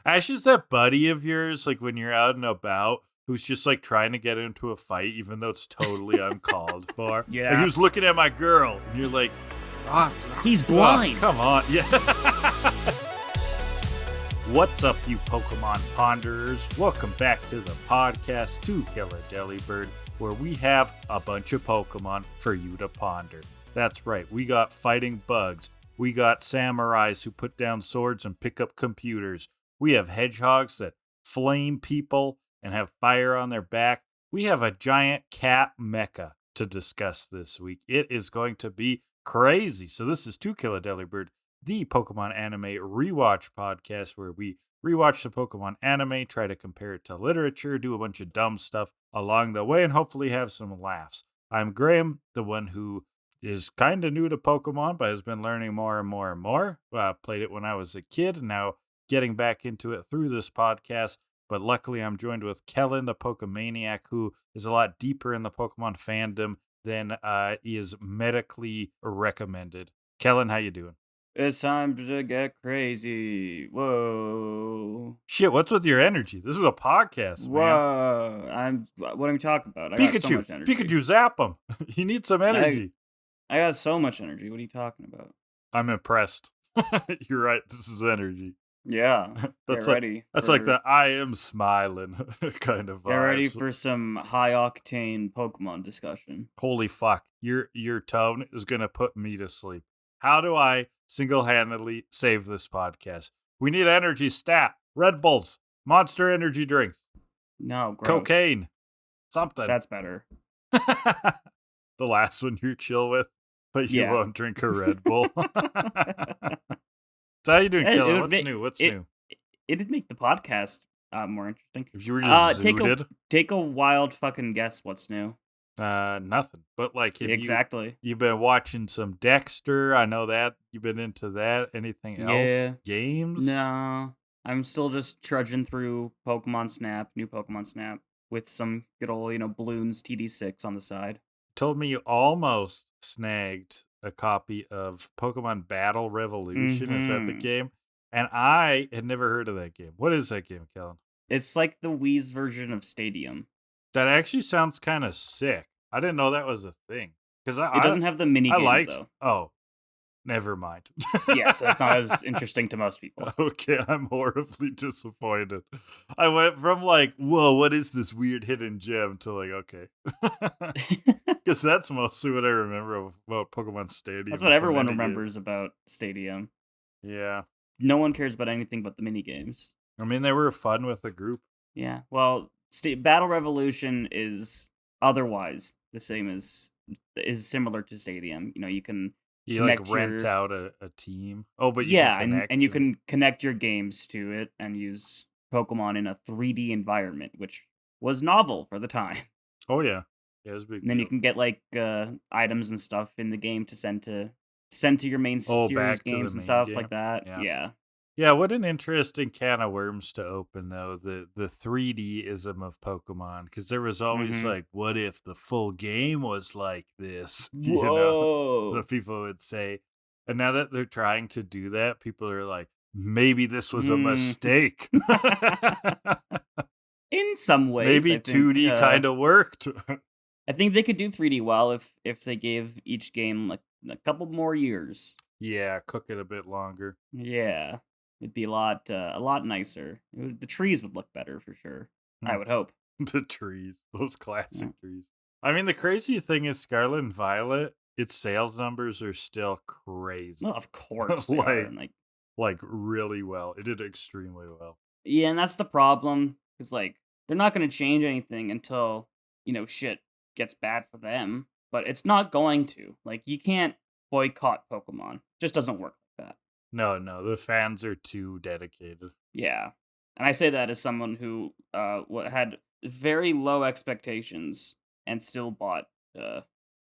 Ash is that buddy of yours, like when you're out and about, who's just like trying to get into a fight, even though it's totally uncalled for. Like Yeah. who's looking at my girl, and you're like, He's blind. come on, yeah. What's up, you Pokemon ponderers? Welcome back to the podcast To Kill A Delibird, where we have a bunch of Pokemon for you to ponder. That's right, we got fighting bugs. We got samurais who put down swords and pick up computers. We have hedgehogs that flame people and have fire on their back. We have a giant cat mecha to discuss this week. It is going to be crazy. So this is To Kill A Delibird, the Pokemon anime rewatch podcast where we rewatch the Pokemon anime, try to compare it to literature, do a bunch of dumb stuff along the way, and hopefully have some laughs. I'm Graham, the one who is kind of new to Pokemon, but has been learning more and more and more. Played it when I was a kid, and now getting back into it through this podcast. But luckily, I'm joined with Kellan, the Pokemaniac, who is a lot deeper in the Pokemon fandom than is medically recommended. Kellan, how you doing? It's time to get crazy. Whoa. Shit, what's with your energy? This is a podcast, man. Whoa. What am I talking about? I got so much energy. Pikachu, zap him. You need some energy. I got so much energy. What are you talking about? I'm impressed. You're right. This is energy. Yeah. That's Get ready. That's like the I am smiling kind of vibes. Get ready for some high octane Pokemon discussion. Holy fuck. Your tone is gonna put me to sleep. How do I single-handedly save this podcast? We need energy stat. Red Bulls, Monster energy drinks. No, gross. Cocaine. Something. That's better. The last one you're chill with, but you won't drink a Red Bull. So how you doing, Kellan? What's new? It'd make the podcast more interesting. If you were just take a wild fucking guess what's new. Nothing. But like exactly. You've been watching some Dexter. I know that. You've been into that. Anything else? Yeah. Games? No. I'm still just trudging through Pokemon Snap, new Pokemon Snap, with some good old, Bloons TD6 on the side. Told me you almost snagged a copy of Pokemon Battle Revolution. Is that the game? And I had never heard of that game. What is that game, Kellan? It's like the Wii's version of Stadium. That actually sounds kind of sick. I didn't know that was a thing. Because it doesn't have the mini games, though. Oh, never mind. Yeah, so it's not as interesting to most people. Okay, I'm horribly disappointed. I went from like, whoa, what is this weird hidden gem to like, okay. Because that's mostly what I remember about Pokemon Stadium. That's what everyone remembers about Stadium. Yeah. No one cares about anything but the mini games. I mean, they were fun with a group. Yeah, well, Battle Revolution is otherwise the same is similar to Stadium. You can rent out a team. Oh, but you can connect and you can connect your games to it and use Pokemon in a 3D environment, which was novel for the time. Oh yeah, it was big. And then you can get like items and stuff in the game to send to your main series games and stuff like that. Yeah, what an interesting can of worms to open, though, the 3D-ism of Pokemon, because there was always like, what if the full game was like this? Whoa. So people would say. And now that they're trying to do that, people are like, maybe this was a mistake. In some ways. Maybe 2D kind of worked. I think they could do 3D well if they gave each game like a couple more years. Yeah, cook it a bit longer. Yeah. It'd be a lot nicer. The trees would look better for sure. I would hope. The trees, those classic trees. I mean, the crazy thing is Scarlet and Violet, its sales numbers are still crazy. Well, of course they are. Like really well. It did extremely well. Yeah, and that's the problem. Because they're not going to change anything until, shit gets bad for them. But it's not going to. You can't boycott Pokemon. It just doesn't work like that. No, the fans are too dedicated. Yeah. And I say that as someone who had very low expectations and still bought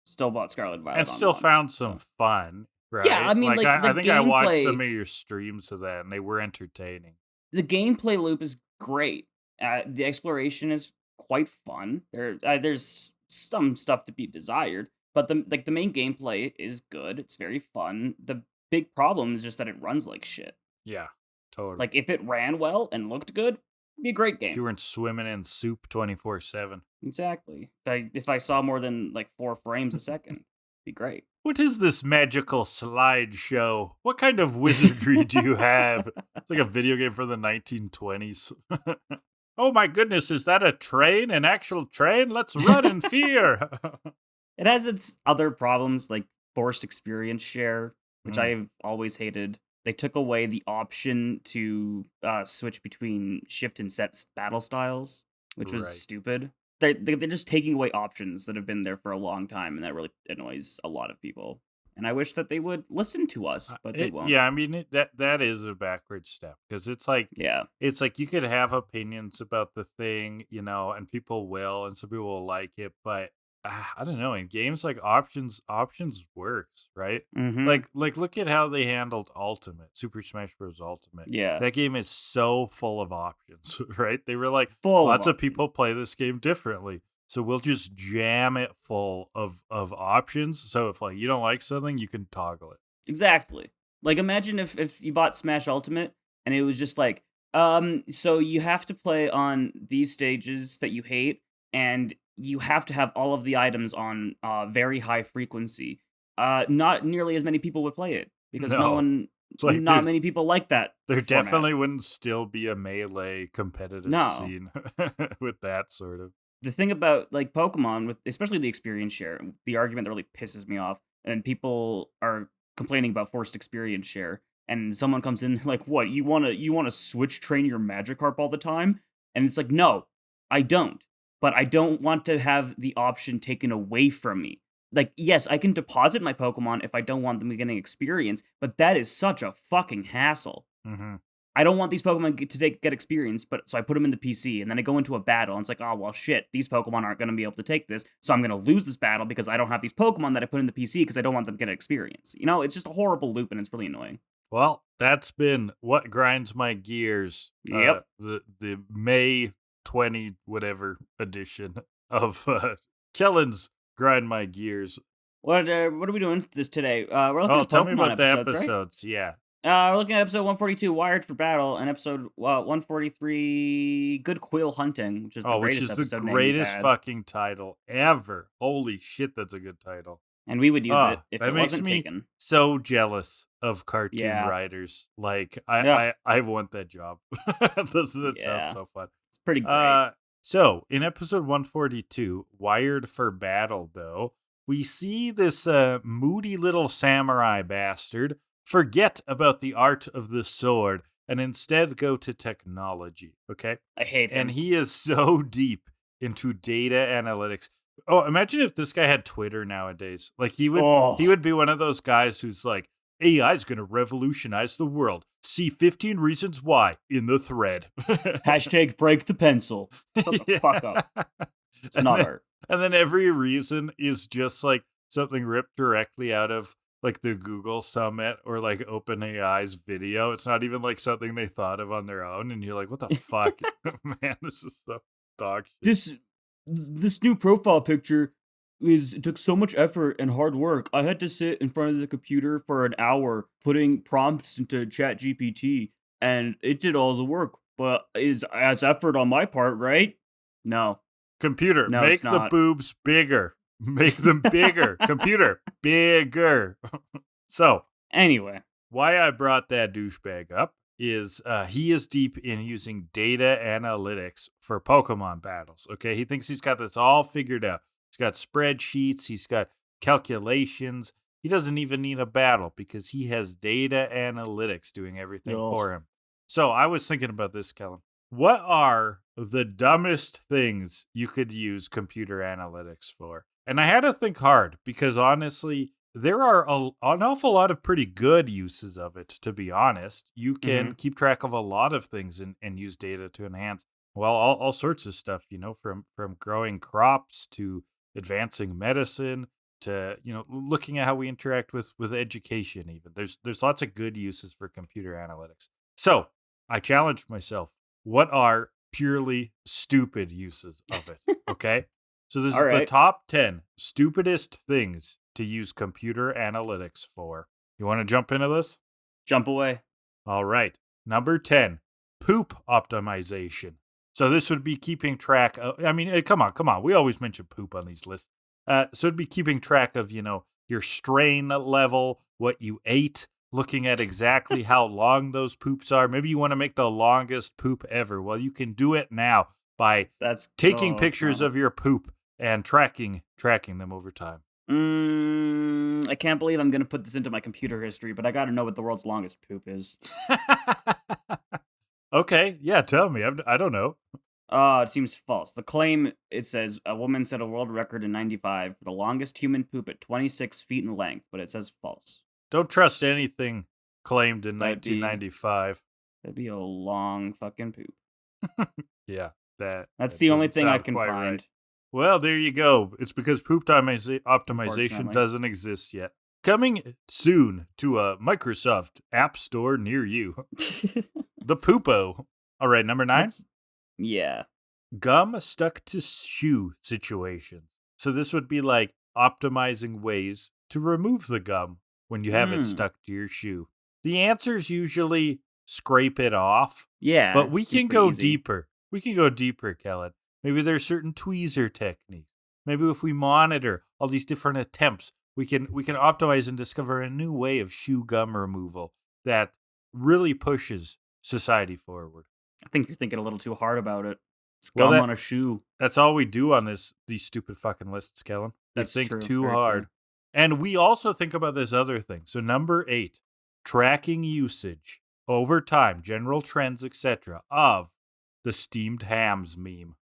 Scarlet and Violet. And still found some fun, right? Yeah, I mean, I think I watched some of your streams of that, and they were entertaining. The gameplay loop is great. The exploration is quite fun. There's some stuff to be desired, but the main gameplay is good. It's very fun. The big problem is just that it runs like shit. Yeah. Totally. Like, if it ran well and looked good, it'd be a great If game. you weren't swimming in soup 24/7. Exactly. If I saw more than like 4 frames a second, it'd be great. What is this magical slideshow? What kind of wizardry do you have? It's like a video game from the 1920s. Oh my goodness, is that a train? An actual train? Let's run in fear. It has its other problems, like forced experience share, which Mm. I've always hated. They took away the option to switch between shift and set battle styles, which was Right. stupid. They're just taking away options that have been there for a long time, and that really annoys a lot of people. And I wish that they would listen to us, but they won't. Yeah, I mean that is a backward step because Yeah. it's like you could have opinions about the thing, and people will, and some people will like it, but I don't know. In games, like options works, right? Mm-hmm. Like look at how they handled Ultimate, Super Smash Bros. Ultimate. Yeah. That game is so full of options, right? They were like, Full of lots of options. people play this game differently. So we'll just jam it full of options. So if like you don't like something, you can toggle it. Exactly. Like, imagine if you bought Smash Ultimate and it was just like, so you have to play on these stages that you hate, and you have to have all of the items on very high frequency. Not nearly as many people would play it because No. It's like not many people like that there format. definitely wouldn't still be a melee competitive No. scene with that sort of. The thing about like Pokemon, with especially the experience share, the argument that really pisses me off, and people are complaining about forced experience share, and someone comes in like, "What, you wanna switch train your Magikarp all the time?" And it's like, no, I don't. But I don't want to have the option taken away from me. Like, yes, I can deposit my Pokemon if I don't want them getting experience, but that is such a fucking hassle. Hmm. I don't want these Pokemon to get experience, but so I put them in the PC, and then I go into a battle, and it's like, oh, well, shit, these Pokemon aren't going to be able to take this, so I'm going to lose this battle because I don't have these Pokemon that I put in the PC because I don't want them to get experience. It's just a horrible loop, and it's really annoying. Well, that's been what grinds my gears. Yep. The May 20 whatever edition of Kellan's Grind My Gears. What are we doing this today? We're looking at Tell Pokemon me about the episodes, right? episodes. Yeah. We're looking at episode 142, Wired for Battle, and episode 143, Good Quil Hunting, which is the Which greatest is the episode name we've greatest had. fucking title ever. Holy shit, that's a good title. And we would use it if that it makes wasn't me taken. so jealous of cartoon Yeah. writers. Like Ugh. I want that job. Doesn't it Yeah. sound so fun? It's pretty great. So in episode 142, Wired for Battle, though, we see this moody little samurai bastard forget about the art of the sword and instead go to technology. Okay, I hate him. and he is so deep into data analytics. Oh, imagine if this guy had Twitter nowadays. Like he would be one of those guys who's like, AI is going to revolutionize the world. See 15 reasons why in the thread. Hashtag break the pencil. Shut the fuck up. It's not art. And then every reason is just like something ripped directly out of like the Google Summit or like OpenAI's video. It's not even like something they thought of on their own. And you're like, what the fuck? Man, this is so dog shit. This new profile picture it took so much effort and hard work. I had to sit in front of the computer for an hour putting prompts into ChatGPT, and it did all the work. But is as effort on my part, right? No. Computer, No, make it's the not. boobs bigger. Make them bigger. Computer, bigger. So, Anyway, why I brought that douchebag up is he is deep in using data analytics for Pokemon battles. Okay, he thinks he's got this all figured out. He's got spreadsheets, he's got calculations. He doesn't even need a battle because he has data analytics doing everything Yes. for him. So I was thinking about this, Kellan. What are the dumbest things you could use computer analytics for? And I had to think hard because honestly, there are an awful lot of pretty good uses of it, to be honest. You can keep track of a lot of things and use data to enhance, well, all sorts of stuff, from growing crops to advancing medicine to, looking at how we interact with education even. There's lots of good uses for computer analytics. So I challenged myself. What are purely stupid uses of it? Okay. So this All is the right. top 10 stupidest things to use computer analytics for. You want to jump into this? Jump away. All right. Number 10, poop optimization. So this would be keeping track of, come on. We always mention poop on these lists. So it'd be keeping track of, your strain level, what you ate, looking at exactly how long those poops are. Maybe you want to make the longest poop ever. Well, you can do it now by taking pictures of your poop and tracking them over time. I can't believe I'm going to put this into my computer history, but I got to know what the world's longest poop is. Okay, yeah, tell me. I don't know. It seems false. The claim, it says, a woman set a world record in 95 for the longest human poop at 26 feet in length, but it says false. Don't trust anything claimed in 1995. That'd be a long fucking poop. Yeah, that's the only thing I can find. Right. Well, there you go. It's because poop optimization doesn't exist yet. Coming soon to a Microsoft App Store near you. The Poopo. All right, number 9? Yeah. Gum stuck to shoe situations. So this would be like optimizing ways to remove the gum when you have it stuck to your shoe. The answer is usually scrape it off. Yeah. But we can go deeper. We can go deeper, Kellan. Maybe there's certain tweezer techniques. Maybe if we monitor all these different attempts, we can optimize and discover a new way of shoe gum removal that really pushes society forward. I think you're thinking a little too hard about it. It's gum on a shoe. That's all we do on these stupid fucking lists, Kellan. We think too hard. And we also think about this other thing. So number 8, tracking usage over time, general trends, etc. of the steamed hams meme.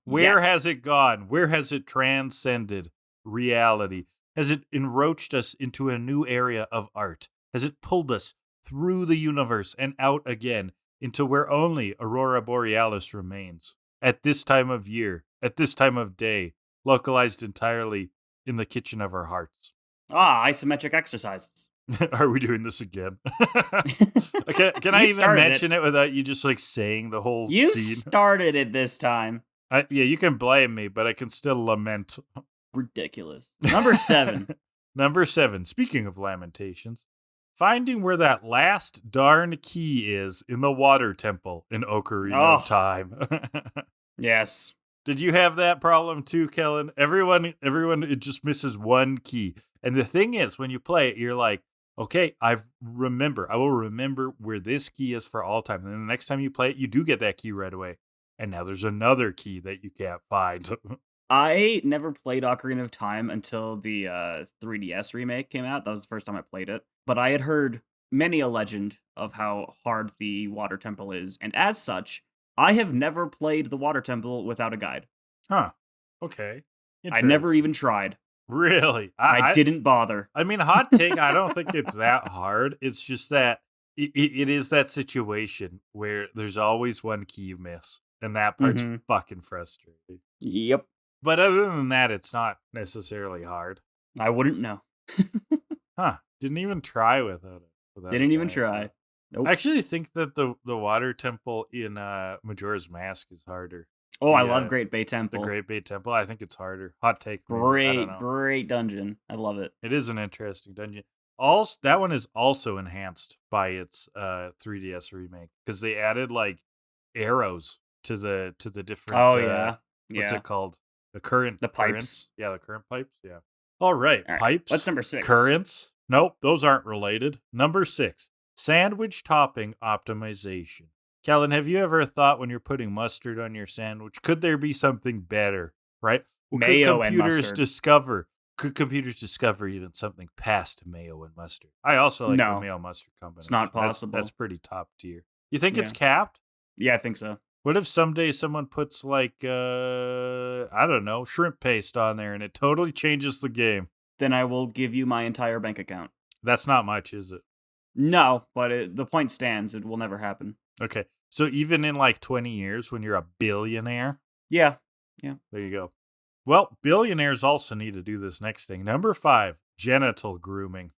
Where has it gone? Where has it transcended reality? Has it enroached us into a new area of art? Has it pulled us through the universe and out again into where only Aurora Borealis remains? At this time of year, at this time of day, localized entirely in the kitchen of our hearts. Isometric exercises. Are we doing this again? Can I even mention it without you just like saying the whole scene? You started it this time. Yeah, you can blame me, but I can still lament. Ridiculous. Number 7. Number 7. Speaking of lamentations, finding where that last darn key is in the water temple in Ocarina of Time. Yes. Did you have that problem too, Kellan? Everyone, it just misses one key. And the thing is, when you play it, you're like, okay, I will remember where this key is for all time. And then the next time you play it, you do get that key right away. And now there's another key that you can't find. I never played Ocarina of Time until the 3DS remake came out. That was the first time I played it. But I had heard many a legend of how hard the water temple is. And as such, I have never played the water temple without a guide. Huh. Okay. I never even tried. Really? I didn't bother. I mean, hot take, I don't think it's that hard. It's just that it is that situation where there's always one key you miss. And that part's fucking frustrating. Yep. But other than that, it's not necessarily hard. I wouldn't know. Huh. Didn't even try without it. Didn't even try. Nope. I actually think that the water temple in Majora's Mask is harder. Oh, I love Great Bay Temple. The Great Bay Temple, I think it's harder. Hot take. Great dungeon. I love it. It is an interesting dungeon. Also, that one is also enhanced by its 3DS remake because they added like arrows to the different. Oh yeah. What's it called? The pipes. Currents? Yeah, the current pipes. Yeah. All right. Pipes. What's number 6? Currents. Nope, those aren't related. Number 6. Sandwich topping optimization. Kellan, have you ever thought when you're putting mustard on your sandwich, could there be something better, right? Well, mayo and mustard. Could computers discover even something past mayo and mustard? I also like the mayo mustard combination. It's not possible. That's pretty top tier. You think it's capped? Yeah, I think so. What if someday someone puts like, I don't know, shrimp paste on there and it totally changes the game? Then I will give you my entire bank account. That's not much, is it? No, but the point stands. It will never happen. Okay. So even in like 20 years when you're a billionaire? Yeah. There you go. Well, billionaires also need to do this next thing. Number 5, genital grooming.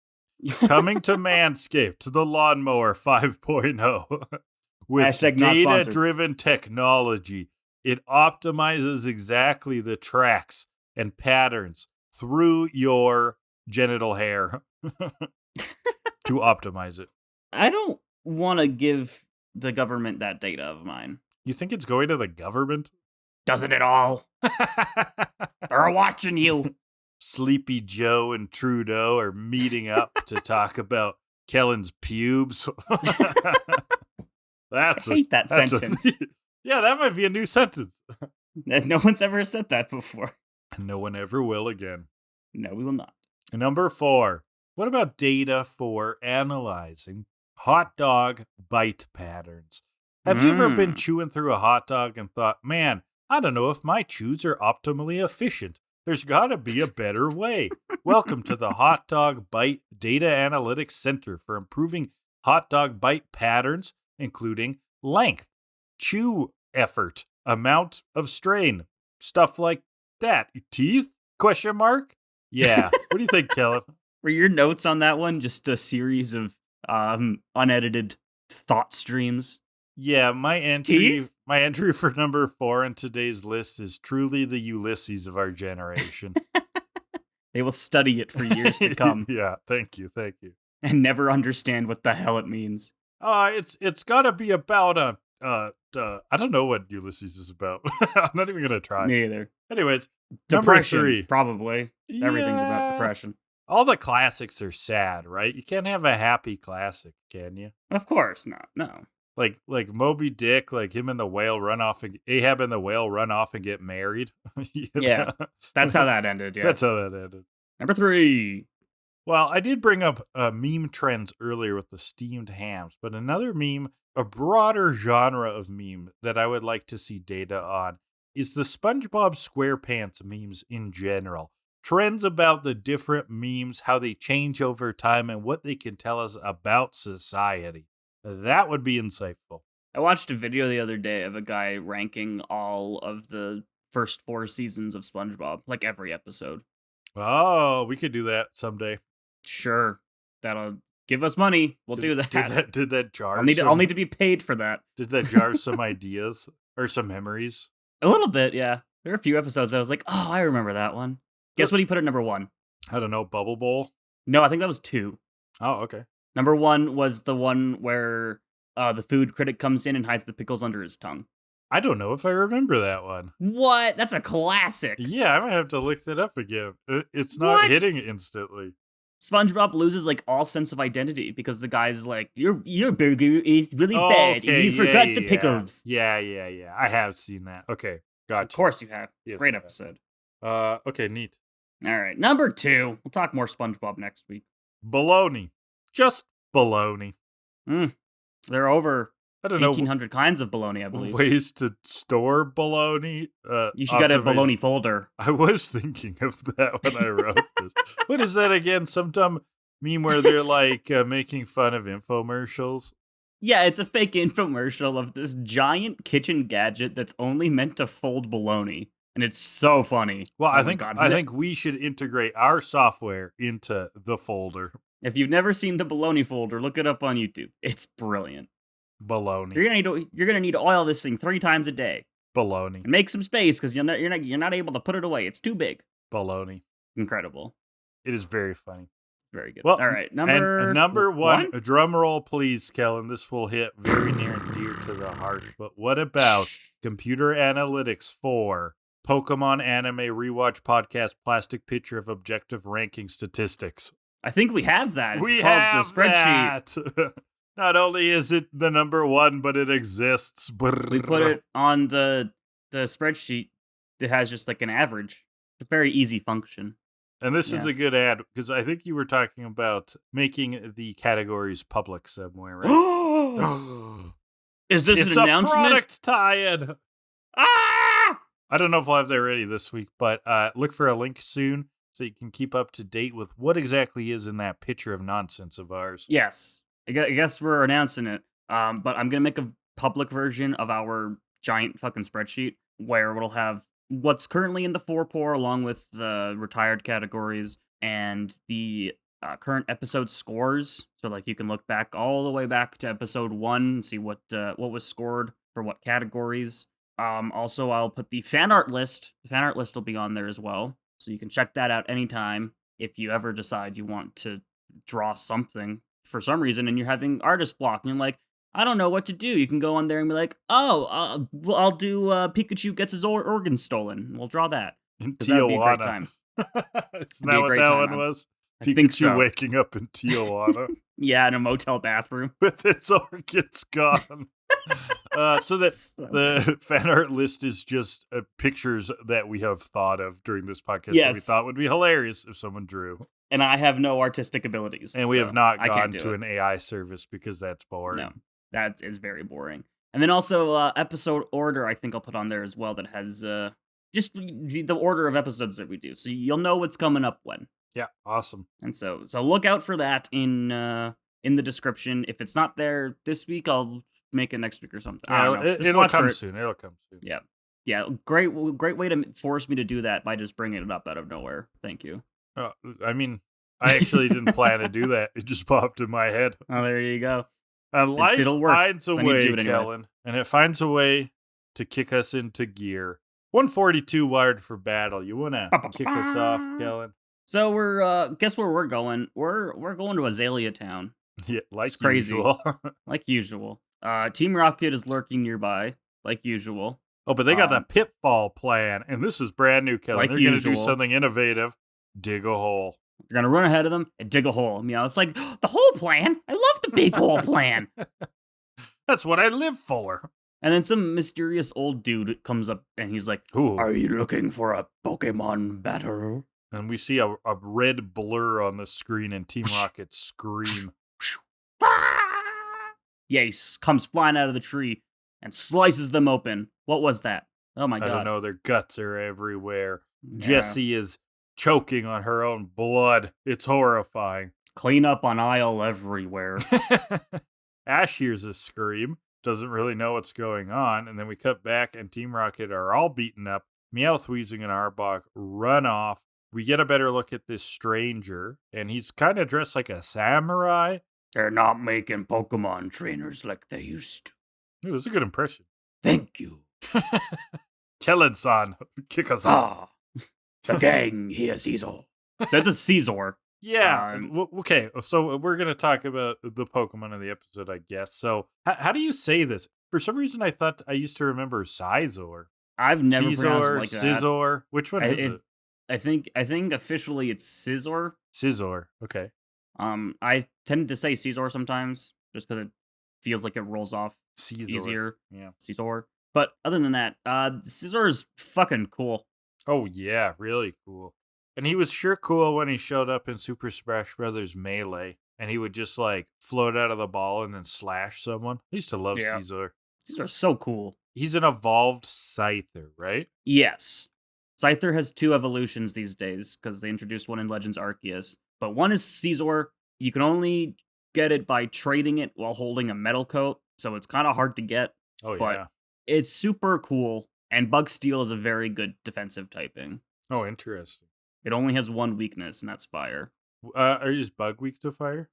Coming to Manscaped, to the Lawnmower 5.0. With data-driven technology, it optimizes exactly the tracks and patterns through your genital hair to optimize it. I don't want to give the government that data of mine. You think it's going to the government? Doesn't it all? They're watching you. Sleepy Joe and Trudeau are meeting up to talk about Kellan's pubes. I hate that sentence. Yeah, that might be a new sentence. No one's ever said that before. No one ever will again. No, we will not. Number 4. What about data for analyzing hot dog bite patterns? Have you ever been chewing through a hot dog and thought, man, I don't know if my chews are optimally efficient. There's got to be a better way. Welcome to the Hot Dog Bite Data Analytics Center for improving hot dog bite patterns, including length, chew effort, amount of strain, stuff like that. Teeth? Question mark? Yeah. What do you think, Kellan? Were your notes on that one just a series of unedited thought streams? Yeah, my entry for number 4 on today's list is truly the Ulysses of our generation. They will study it for years to come. Yeah, thank you. And never understand what the hell it means. It's got to be about I don't know what Ulysses is about. I'm not even gonna try. Me either. Anyways, depression, number 3. Probably. Yeah. Everything's about depression. All the classics are sad, right? You can't have a happy classic, can you? Of course not. No. Like Moby Dick, like him and the whale run off, and Ahab and the whale run off and get married. Yeah, that's how that ended. Yeah, that's how that ended. Number 3. Well, I did bring up meme trends earlier with the steamed hams, but another meme, a broader genre of meme that I would like to see data on is the SpongeBob SquarePants memes in general. Trends about the different memes, how they change over time, and what they can tell us about society. That would be insightful. I watched a video the other day of a guy ranking all of the first 4 seasons of SpongeBob, like every episode. Oh, we could do that someday. Sure. That'll give us money. We'll do that. Did that jar? I'll need to be paid for that. Did that jar some ideas or some memories? A little bit, yeah. There are a few episodes I was like, oh, I remember that one. Guess what he put at number 1? I don't know, Bubble Bowl? No, I think that was 2. Oh, okay. Number 1 was the one where the food critic comes in and hides the pickles under his tongue. I don't know if I remember that one. What? That's a classic. Yeah, I might have to look that up again. It's not hitting instantly. SpongeBob loses like all sense of identity because the guy's like, your burger is really bad and you forgot the pickles. Yeah. I have seen that. Okay, gotcha. Of course you have. It's a great episode. Okay, neat. All right, number 2. We'll talk more SpongeBob next week. Baloney. Just baloney. There are over I don't know 1,800 kinds of baloney, I believe. Ways to store baloney. You should get a baloney folder. I was thinking of that when I wrote this. What is that again? Some dumb meme where they're like making fun of infomercials. Yeah, it's a fake infomercial of this giant kitchen gadget that's only meant to fold baloney. And it's so funny. Well, I think we should integrate our software into the folder. If you've never seen the baloney folder, look it up on YouTube. It's brilliant. Baloney. You're gonna need to oil this thing 3 times a day. Baloney. And make some space because you're not able to put it away. It's too big. Baloney. Incredible. It is very funny. Very good. Well, all right, number 1. A drum roll, please, Kellan. This will hit very near and dear to the heart. But what about computer analytics for Pokemon Anime Rewatch Podcast Plastic Picture of Objective Ranking Statistics? I think we have that. We have the spreadsheet. That. Not only is it the number 1, but it exists. We put it on the spreadsheet that has just like an average. It's a very easy function. And this is a good ad, because I think you were talking about making the categories public somewhere, right? Is this an announcement? It's a product tie-in. Ah! I don't know if we'll have that ready this week, but look for a link soon so you can keep up to date with what exactly is in that picture of nonsense of ours. Yes. I guess we're announcing it, but I'm going to make a public version of our giant fucking spreadsheet where it'll have what's currently in the 4-pour along with the retired categories and the current episode scores. So like you can look back all the way back to episode 1 and see what was scored for what categories. Also, I'll put the fan art list. The fan art list will be on there as well. So you can check that out anytime if you ever decide you want to draw something for some reason and you're having artist block and you're like, I don't know what to do. You can go on there and be like, oh, well, I'll do Pikachu gets his organs stolen. We'll draw that. In That would be a great Tijuana. time. Isn't that what that one was? I think Pikachu so. waking up in Tijuana Yeah, in a motel bathroom. with his organs gone. So that the fan art list is just pictures that we have thought of during this podcast that we thought would be hilarious if someone drew. And I have no artistic abilities. And we so have not I gone can't do to it. an AI service because that's boring. No, that is very boring. And then also episode order, I think I'll put on there as well. That has just the order of episodes that we do, so you'll know what's coming up when. Yeah, awesome. And so look out for that in the description. If it's not there this week, I'll make it next week or something. I don't know. It'll come soon. It'll come soon. Yeah. Great way to force me to do that by just bringing it up out of nowhere. Thank you. I mean, I actually didn't plan to do that. It just popped in my head. Oh, there you go. And life it'll work. finds a way, Kellan, and it finds a way to kick us into gear. 142 wired for battle. You want to kick us off, Kellan? So we're guess where we're going? We're going to Azalea Town. Yeah, like it's crazy. Usual. Like usual. Team Rocket is lurking nearby, like usual. Oh, but they got that pitfall plan, and this is brand new, Kellan. Like They're going to do something innovative. Dig a hole. You're gonna run ahead of them and dig a hole. It's like the hole plan. I love the big hole plan. That's what I live for. And then some mysterious old dude comes up and he's like, "Ooh. Are you looking for a Pokemon battle?" And we see a red blur on the screen and Team Rocket scream. Yeah, he comes flying out of the tree and slices them open. What was that? Oh my god. I don't know, their guts are everywhere. Yeah. Jessie is choking on her own blood. It's horrifying. Clean up on aisle everywhere. Ash hears a scream, doesn't really know what's going on, and then we cut back and Team Rocket are all beaten up. Meowth, Weezing, and Arbok run off. We get a better look at this stranger, and he's kind of dressed like a samurai. They're not making Pokemon trainers like they used to. It was a good impression. Thank you. Kellan-san, kick us off. The gang here, Scizor. So it's a Scizor. Yeah. Okay. So we're going to talk about the Pokemon of the episode, I guess. So how do you say this? For some reason, I thought I used to remember Scizor. I've never pronounced it like that. Scizor. Which one is it? I think officially it's Scizor. Scizor. Okay. I tend to say Scizor sometimes just because it feels like it rolls off easier. Yeah. Scizor. But other than that, Scizor is fucking cool. Oh, yeah, really cool. And he was sure cool when he showed up in Super Smash Bros. Melee, and he would just, like, float out of the ball and then slash someone. I used to love Scizor. Scizor's so cool. He's an evolved Scyther, right? Yes. Scyther has 2 evolutions these days, because they introduced one in Legends Arceus. But one is Scizor. You can only get it by trading it while holding a metal coat, so it's kind of hard to get. Oh, but yeah. It's super cool. And Bug Steel is a very good defensive typing. Oh, interesting. It only has one weakness, and that's fire. Is Bug weak to fire?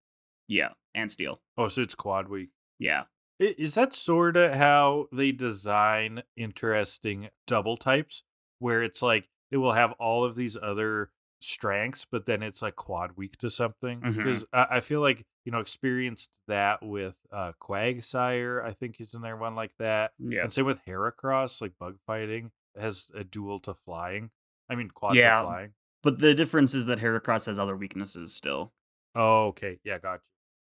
Yeah, and Steel. Oh, so it's quad weak. Yeah. Is that sort of how they design interesting double types? Where it's like, it will have all of these other strengths, but then it's like quad weak to something? Because I feel like, experienced that with Quagsire, I think is in there one like that. Yeah. And same with Heracross, like bug fighting, has a dual to flying. I mean, quad to flying. But the difference is that Heracross has other weaknesses still. Oh, okay. Yeah, gotcha.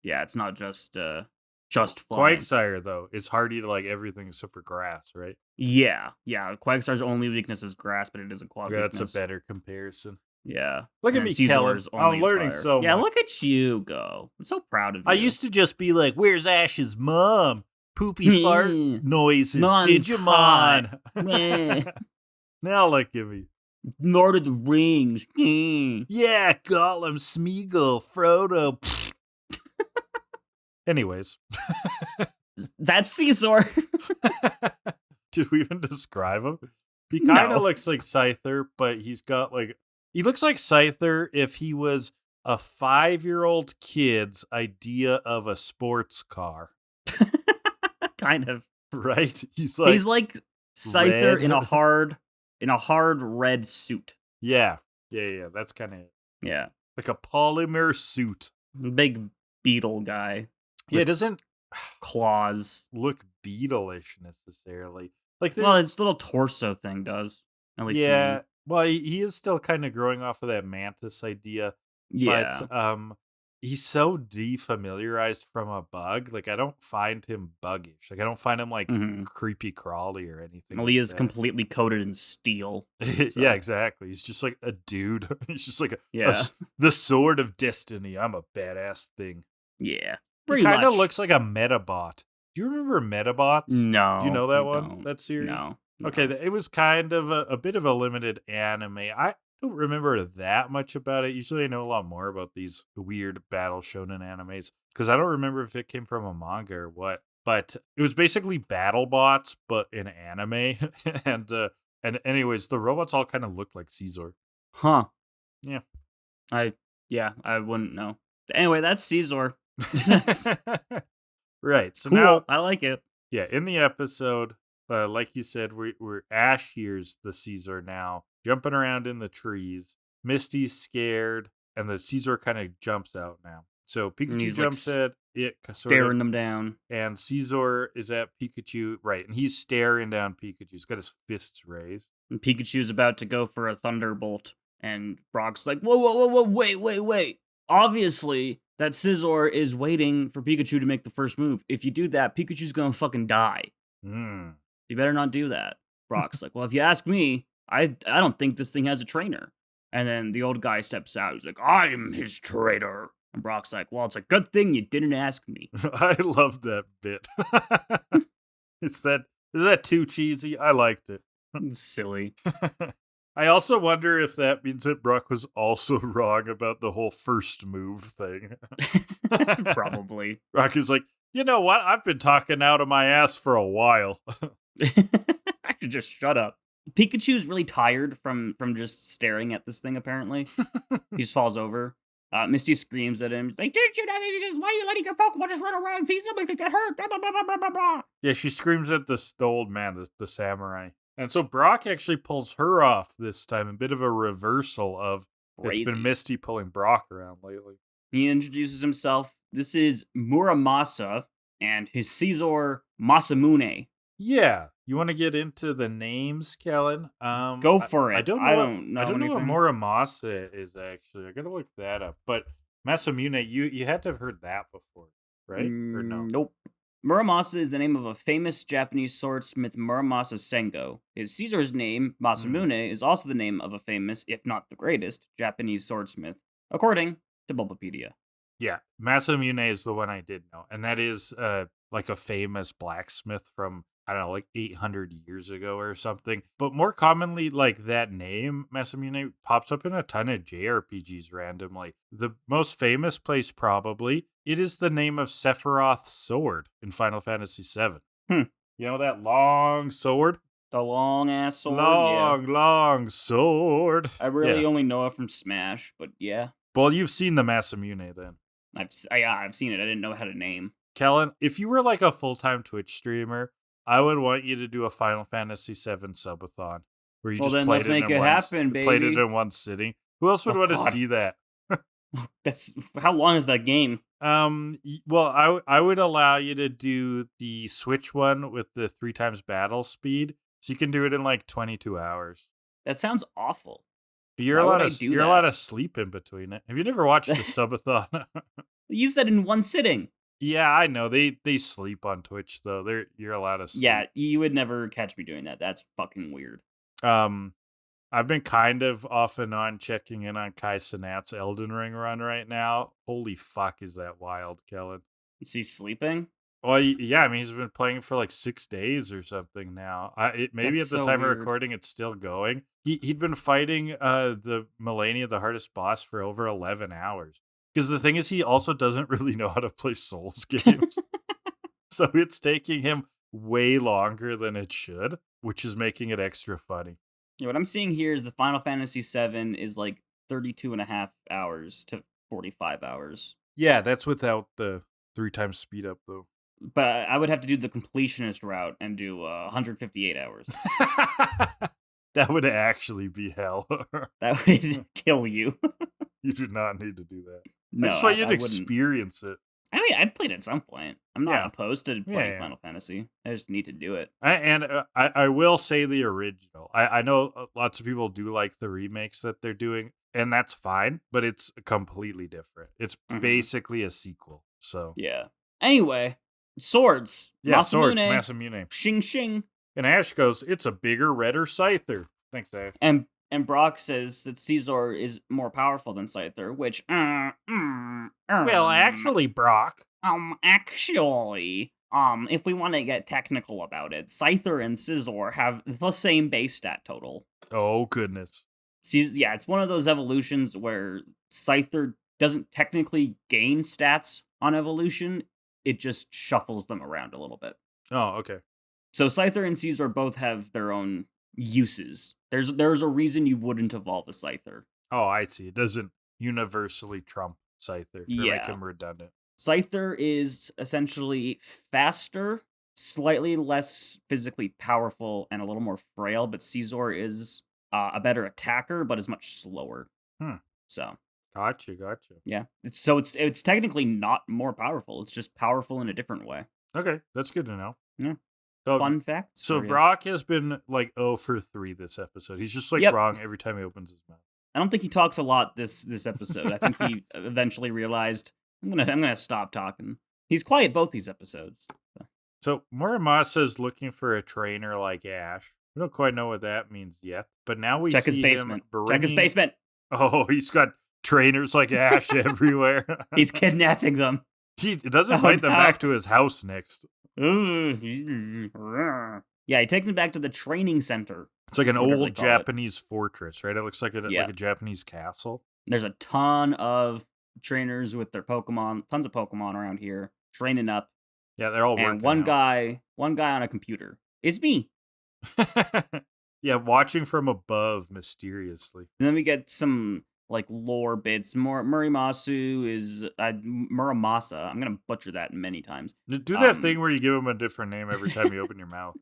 Yeah, it's not just flying. Quagsire, though, is hardy to like everything except for grass, right? Yeah. Quagsire's only weakness is grass, but it is a quad weakness. That's a better comparison. Yeah. Look at me, Kellan. I'm learning so much. Yeah, look at you go. I'm so proud of you. I used to just be like, where's Ash's mom? Poopy fart noises. Digimon. Now look at me. Lord of the Rings. Yeah, Gollum, Smeagol, Frodo. Anyways. That's Scizor. Did we even describe him? He kind of looks like Scyther, but he's got like... He looks like Scyther if he was a 5-year-old kid's idea of a sports car. Kind of. Right? He's like Scyther in a hard red suit. Yeah. That's kind of it. Yeah. Like a polymer suit. Big beetle guy. Yeah, doesn't claws. look beetle-ish necessarily. Like, Well, his little torso thing does, at least to yeah, me. well, he is still kinda growing off of that mantis idea, but, Yeah. he's so defamiliarized from a bug, like, I don't find him buggish, like, I don't find him, like, Mm-hmm. creepy crawly or anything Well, like he is that. completely coated in steel. Yeah, So, exactly, he's just like a dude. He's just like yeah. the sword of destiny, I'm a badass thing. Yeah. He Pretty kinda much. looks like a Metabot. Do you remember Metabots? Do you No, know I that one? don't. That series? No, Okay, no. it was kind of a bit of a limited anime. I don't remember that much about it. Usually I know a lot more about these weird battle shonen animes because I don't remember if it came from a manga or what. But it was basically battle bots, but in anime. and and anyways, the robots all kind of looked like Scizor. Huh. Yeah. Yeah, I wouldn't know. Anyway, that's Scizor. That's Right. it's So now cool. I like it. yeah, in the episode, like you said, we're Ash hears the Caesar now jumping around in the trees. Misty's scared, and the Caesar kind of jumps out now. So And Pikachu he's like jumps at it, sort of, staring them down. and Caesar is at Pikachu, right? And he's staring down Pikachu. He's got his fists raised. And Pikachu's about to go for a thunderbolt. And Brock's like, whoa, whoa, whoa, whoa, wait. Obviously, that Scizor is waiting for Pikachu to make the first move. If you do that, Pikachu's gonna fucking die. Hmm. You better not do that. Brock's like, well, if you ask me, I don't think this thing has a trainer. And then the old guy steps out. He's like, I'm his trainer. And Brock's like, well, it's a good thing you didn't ask me. I love that bit. Is that too cheesy? I liked it. Silly. I also wonder if that means that Brock was also wrong about the whole first move thing. Probably. Brock is like, you know what? I've been talking out of my ass for a while. I should just shut up. Pikachu's really tired from just staring at this thing, apparently. He just falls over. Misty screams at him. She's like, did you know that why are you letting your Pokemon just run around? Somebody could get hurt. Blah, blah, blah, blah, blah, blah. Yeah, she screams at the old man, the samurai. And so Brock actually pulls her off this time, a bit of a reversal of it's Crazy. been Misty pulling Brock around lately. He introduces himself. This is Muramasa and his Scizor Masamune. Yeah, you want to get into the names, Kellan? Go for it. I don't know. I what, don't know I don't know what anything. Muramasa is actually. I gotta look that up. But Masamune, you had to have heard that before, right? Or no? Nope. Muramasa is the name of a famous Japanese swordsmith, Muramasa Sengo. His Scizor's name, Mm. Masamune, is also the name of a famous, if not the greatest, Japanese swordsmith, according to Bulbapedia. Yeah, Masamune is the one I did know, and that is like a famous blacksmith from I don't know, like 800 years ago or something. But more commonly, like that name Masamune pops up in a ton of JRPGs randomly. The most famous place, probably, it is the name of Sephiroth's sword in Final Fantasy VII. Hmm. You know that long sword? The long ass sword, yeah. Long sword. I really Yeah. only know it from Smash, but yeah. Well, you've seen the Masamune then. I've seen it. I didn't know how to name. Kellan, if you were like a full-time Twitch streamer, I would want you to do a Final Fantasy VII subathon where you Well, just then played let's it make in it one happen, played it baby. in one sitting. Who else would Oh want to God, see that? that's how long is that game? Well, I would allow you to do the Switch one with the 3 times battle speed, so you can do it in like 22 hours. That sounds awful. But you're Why a would lot I of do you're a that? lot of sleep in between it. Have you never watched the subathon? You said in one sitting. Yeah, I know they sleep on Twitch though. You're a lot of sleep. Yeah, you would never catch me doing that. That's fucking weird. I've been kind of off and on checking in on Kai Cenat's Elden Ring run right now. Holy fuck, is that wild, Kellan? Is he sleeping? Well, yeah, I mean, he's been playing for like 6 days or something now. Maybe That's at the so time of weird. recording, it's still going. He'd been fighting the Melania, the hardest boss, for over 11 hours. Because the thing is, he also doesn't really know how to play Souls games. So it's taking him way longer than it should, which is making it extra funny. Yeah, what I'm seeing here is the Final Fantasy VII is like 32 and a half hours to 45 hours. Yeah, that's without the 3 times speed up, though. But I would have to do the completionist route and do 158 hours. That would actually be hell. That would kill you. You do not need to do that. No, I just want you I to wouldn't. experience it. I mean, I'd play it at some point. I'm not Yeah. opposed to playing Yeah. Final Fantasy. I just need to do it. I will say the original. I know lots of people do like the remakes that they're doing, and that's fine, but it's completely different. It's Mhm. basically a sequel. So Yeah. Anyway, swords. yeah, swords, Masamune. Masamune. Shing shing. And Ash goes, it's a bigger, redder Scyther. Thanks, Ash. And Brock says that Scizor is more powerful than Scyther, which Well, actually, Brock. if we want to get technical about it, Scyther and Scizor have the same base stat total. Oh, goodness. Yeah, it's one of those evolutions where Scyther doesn't technically gain stats on evolution, it just shuffles them around a little bit. Oh, okay. So Scyther and Scizor both have their own uses. There's a reason you wouldn't evolve a Scyther. Oh, I see. It doesn't universally trump Scyther. Or make him redundant. Scyther is essentially faster, slightly less physically powerful, and a little more frail, but Scizor is a better attacker, but is much slower. So. Gotcha. Yeah. It's technically not more powerful. It's just powerful in a different way. Okay, that's good to know. Yeah. So, Fun facts. So Brock has been like 0 for 3 this episode. He's just like wrong every time he opens his mouth. I don't think he talks a lot this episode. I think he eventually realized I'm gonna stop talking. He's quiet both these episodes. So Muramasa's looking for a trainer like Ash. We don't quite know what that means yet, but now we check see his basement. him Check his basement. Oh, he's got trainers like Ash everywhere. He's kidnapping them. He doesn't invite them back to his house next. Yeah, he takes them back to the training center. It's like an old Japanese fortress, right? It looks like a Japanese castle. There's a ton of trainers with their Pokemon, tons of Pokemon around here, training up. Yeah, they're all working. And one guy on a computer. It's me. Yeah, watching from above mysteriously. And then we get some like lore bits. Muramasa is Muramasa. I'm gonna butcher that many times. Do that thing where you give him a different name every time you open your mouth.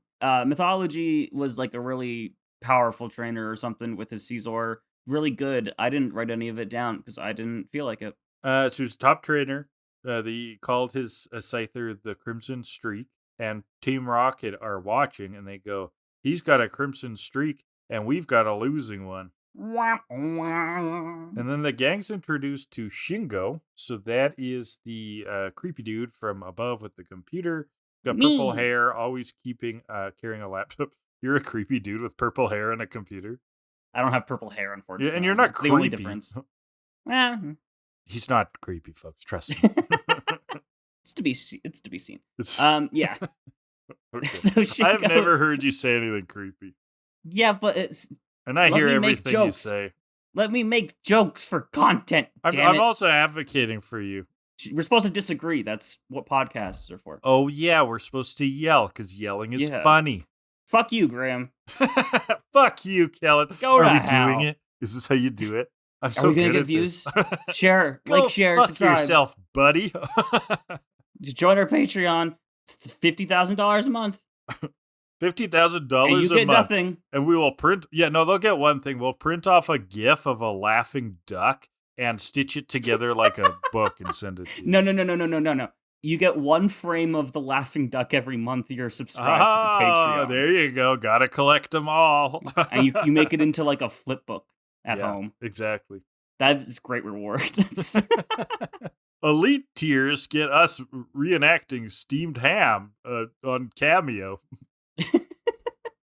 Mythology was like a really powerful trainer or something with his Scizor. Really good. I didn't write any of it down because I didn't feel like it. So he's a top trainer. They called his Scyther the Crimson Streak, and Team Rocket are watching, and they go, "He's got a Crimson Streak, and we've got a losing one." And then the gang's introduced to Shingo. So that is the creepy dude from above with the computer. Got purple hair, always carrying a laptop. You're a creepy dude with purple hair and a computer. I don't have purple hair, unfortunately. Yeah, and you're not That's creepy. the only difference. He's not creepy, folks. Trust me. It's to be seen. Yeah. Okay. So Shingo, I've never heard you say anything creepy. Yeah, but it's. And I hear everything you say. Let me make jokes for content. I'm also advocating for you. We're supposed to disagree. That's what podcasts are for. Oh, yeah, we're supposed to yell because yelling is funny. Fuck you, Graham. Fuck you, Kellan. Go to hell. hell. Doing it? Is this how you do it? Are we going to get views? Share, share, fuck subscribe. yourself, buddy. Just join our Patreon. It's $50,000 a month. $50,000 and you get a month. Nothing. And we will print. Yeah, no, they'll get one thing. We'll print off a GIF of a laughing duck and stitch it together like a book and send it to you. No. You get one frame of the laughing duck every month you're subscribed to the Patreon. There you go. Gotta collect them all. And you make it into like a flip book at home. Exactly. That is great reward. Elite tiers get us reenacting steamed ham on Cameo.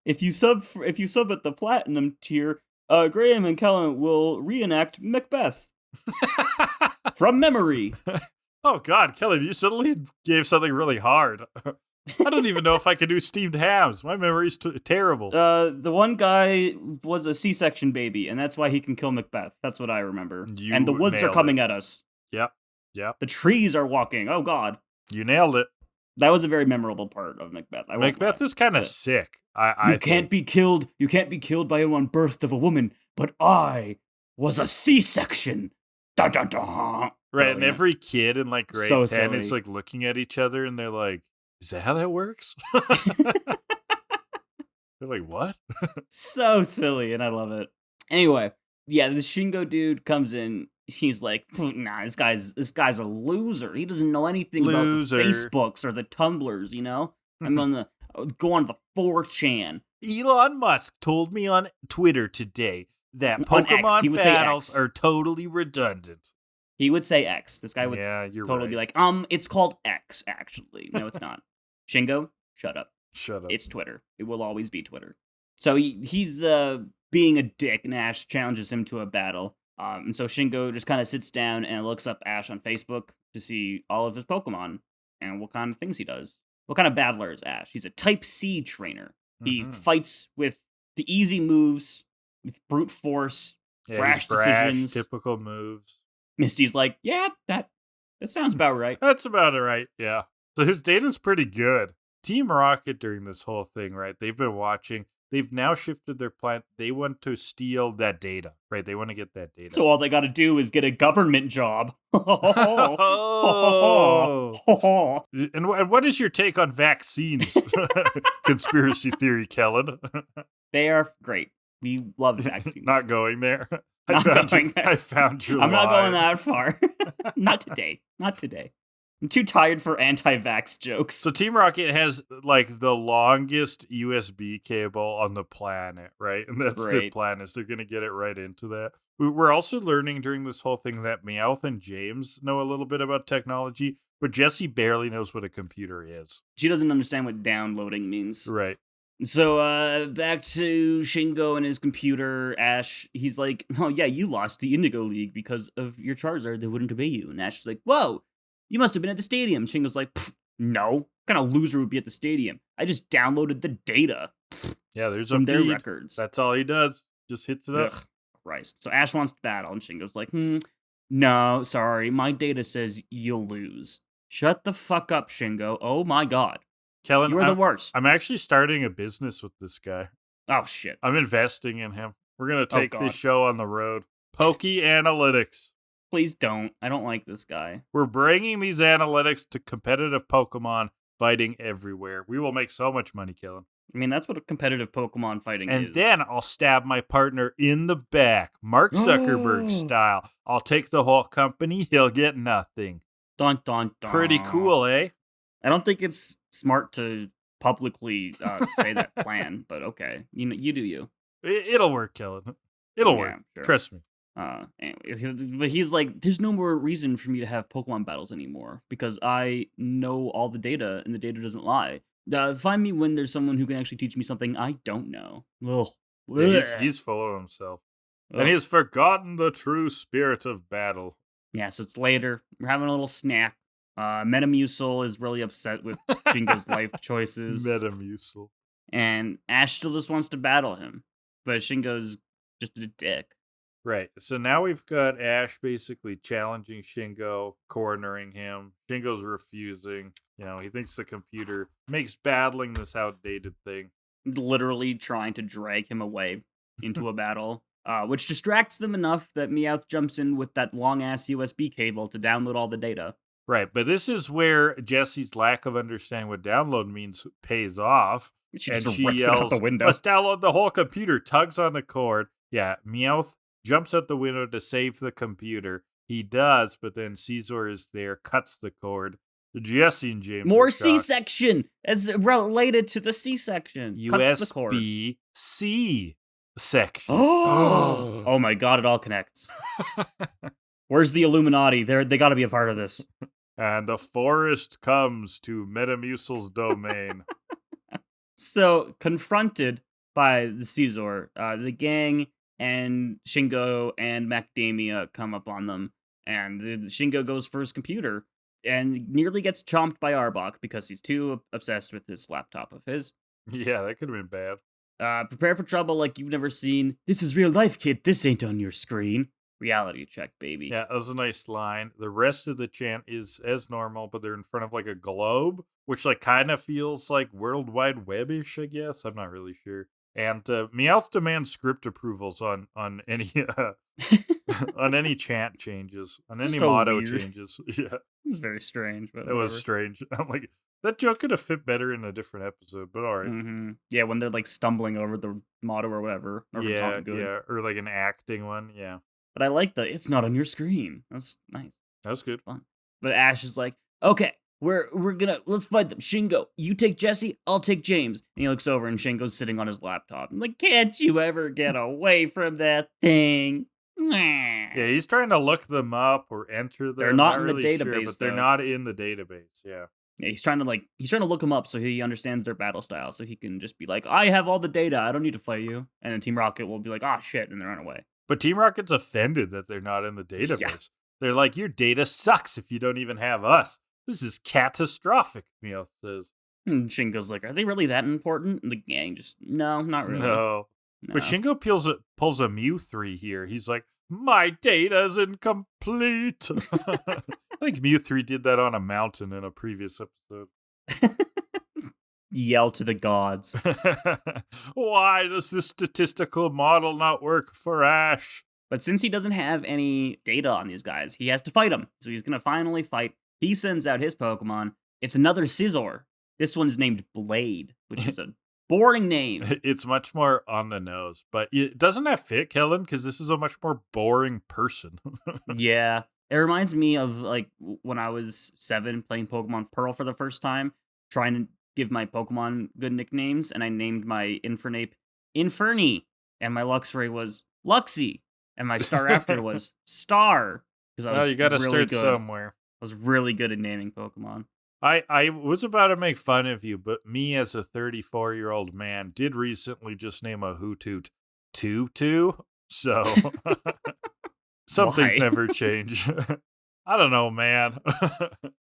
If you sub at the platinum tier, Graham and Kellan will reenact Macbeth from memory. Oh God, Kellan, you suddenly gave something really hard. I don't even know if I can do steamed hams. My memory's terrible. The one guy was a C-section baby, and that's why he can kill Macbeth. That's what I remember. And the woods are coming at us. Yep. The trees are walking. Oh God. You nailed it. That was a very memorable part of Macbeth. Macbeth is kind of sick. I can't be killed. You can't be killed by one birth of a woman, but I was a C-section. Dun dun dun. Right, and every kid in like grade 10 silly. is like looking at each other and they're like, "Is that how that works?" They're like, "What?" So silly, and I love it. Anyway, yeah, the Shingo dude comes in. he's like, nah, this guy's a loser. He doesn't know anything about the Loser. Facebooks or the Tumblrs, I'm on the go on the 4chan. Elon Musk told me on Twitter today that On X, Pokemon he would say battles X. are totally redundant. He would say X. This guy would you're totally right. be like, it's called X, actually. No, it's not. Shingo, shut up. Shut up. It's Twitter. It will always be Twitter. So he's being a dick, and Ash challenges him to a battle. And so Shingo just kind of sits down and looks up Ash on Facebook to see all of his Pokemon and what kind of things he does. What kind of battler is Ash? He's a Type C trainer. He fights with the easy moves, with brute force, brash decisions. Typical moves. Misty's like, yeah, that sounds about right. That's about it, right? Yeah. So his data's pretty good. Team Rocket during this whole thing, right? They've been watching. They've now shifted their plan. They want to steal that data, right? They want to get that data. So all they got to do is get a government job. And what is your take on vaccines? Conspiracy theory, Kellan. They are great. We love vaccines. Not going there. I found your I'm lie. not going that far. Not today. I'm too tired for anti-vax jokes. So Team Rocket has like the longest USB cable on the planet, right? And that's their plan, is they're going to get it right into that. We're also learning during this whole thing that Meowth and James know a little bit about technology, but Jessie barely knows what a computer is. She doesn't understand what downloading means. Right. So back to Shingo and his computer. Ash, he's like, oh yeah, you lost the indigoleague because of your Charizard that wouldn't obey you. And Ash is like, whoa, you must have been at the stadium. Shingo's like, no. What kind of loser would be at the stadium? I just downloaded the data. Yeah, there's from a their feed. records. That's all he does. Just hits it up. Ugh, Christ. So Ash wants to battle, and Shingo's like, no, sorry. My data says you'll lose. Shut the fuck up, Shingo. Oh my god. Kellan, You're the worst. I'm actually starting a business with this guy. Oh, shit. I'm investing in him. We're going to take this show on the road. Poke Analytics. Please don't. I don't like this guy. We're bringing these analytics to competitive Pokemon fighting everywhere. We will make so much money, Kellan. I mean, that's what a competitive Pokemon fighting is. And then I'll stab my partner in the back, Mark Zuckerberg style. I'll take the whole company. He'll get nothing. Dun, dun, dun. Pretty cool, eh? I don't think it's smart to publicly say that plan, but okay. You do you. It'll work, Kellan. It'll work. Sure. Trust me. Anyway, but he's like, there's no more reason for me to have Pokemon battles anymore because I know all the data and the data doesn't lie. Find me when there's someone who can actually teach me something I don't know. Ugh. Yeah, he's full of himself. Ugh. And he has forgotten the true spirit of battle. Yeah, so it's later. We're having a little snack. Metamucil is really upset with Shingo's life choices. Metamucil. And Ash still just wants to battle him. But Shingo's just a dick. Right. So now we've got Ash basically challenging Shingo, cornering him. Shingo's refusing. He thinks the computer makes battling this outdated thing. Literally trying to drag him away into a battle, which distracts them enough that Meowth jumps in with that long-ass USB cable to download all the data. Right, but this is where Jessie's lack of understanding what download means pays off. She rips it out the window. Let's download the whole computer, tugs on the cord. Yeah, Meowth jumps out the window to save the computer. He does, but then Scizor is there, cuts the cord. Jessie and James more C-section! It's related to the C-section. Cuts the cord. USB-C section. Oh my god, it all connects. Where's the Illuminati? They gotta be a part of this. And the forest comes to Metamucil's domain. So, confronted by the Scizor, the gang and Shingo and Macadamia come up on them, and Shingo goes for his computer and nearly gets chomped by Arbok because he's too obsessed with this laptop of his. Yeah, that could have been bad. Prepare for trouble like you've never seen. This is real life, kid. This ain't on your screen. Reality check, baby. Yeah, that was a nice line. The rest of the chant is as normal, but they're in front of like a globe, which like kind of feels like World Wide Web-ish, I guess. I'm not really sure. And Meowth demands script approvals on any on any chant changes, on any motto changes. Yeah, it was very strange, but it was strange. I'm like, that joke could have fit better in a different episode, but all right. Mm-hmm. Yeah, when they're like stumbling over the motto or whatever. Yeah, or like an acting one. Yeah. But I like it's not on your screen. That's nice. That was good. Fun. But Ash is like, okay, let's fight them. Shingo, you take Jesse, I'll take James. And he looks over and Shingo's sitting on his laptop. I'm like, can't you ever get away from that thing? Yeah, he's trying to look them up or enter them. They're not in the really database, sure, but they're though. not in the database. Yeah. Yeah, he's trying to look them up so he understands their battle style, so he can just be like, I have all the data, I don't need to fight you. And then Team Rocket will be like, ah, shit, and they run away. But Team Rocket's offended that they're not in the database. Yeah. They're like, your data sucks if you don't even have us. This is catastrophic, Meowth says. And Shingo's like, are they really that important? And the gang just, no, not really. No. But Shingo pulls a Mew3 here. He's like, my data's incomplete. I think Mew3 did that on a mountain in a previous episode. Yell to the gods. Why does this statistical model not work for Ash? But since he doesn't have any data on these guys, he has to fight them. So he's going to finally fight. He sends out his Pokemon. It's another Scizor. This one's named Blade, which is a boring name. It's much more on the nose. But doesn't that fit, Kellan? Because this is a much more boring person. Yeah. It reminds me of like when I was 7 playing Pokemon Pearl for the first time, trying to give my Pokemon good nicknames, and I named my Infernape Inferni, and my Luxray was Luxie, and my Staraptor was Star. Because you got to start somewhere. I was really good at naming Pokemon. I was about to make fun of you, but me as a 34-year-old man did recently just name a Hoothoot Tutu, so some things never change. I don't know, man.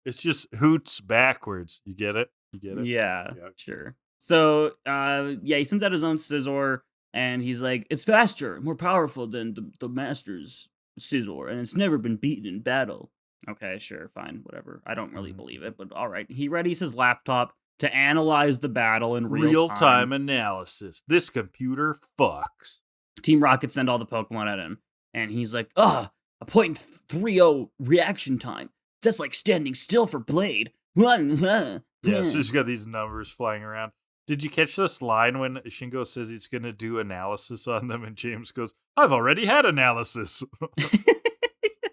It's just hoots backwards. You get it? You get it? Yeah, sure. So, he sends out his own Scizor, and he's like, it's faster, more powerful than the Master's Scizor, and it's never been beaten in battle. Okay, sure, fine, whatever. I don't really believe it, but all right. He readies his laptop to analyze the battle in real time. Analysis. This computer fucks. Team Rocket send all the Pokemon at him, and he's like, a 0.30 reaction time. That's like standing still for Blade. Yeah, so he's got these numbers flying around. Did you catch this line when Shingo says he's going to do analysis on them, and James goes, I've already had analysis.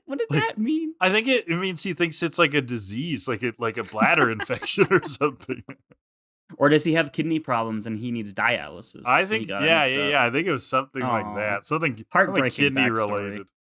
What did that mean? I think it means he thinks it's like a disease, like a bladder infection or something. Or does he have kidney problems and he needs dialysis? I think, I think it was something like that. Something heartbreaking kidney backstory. related.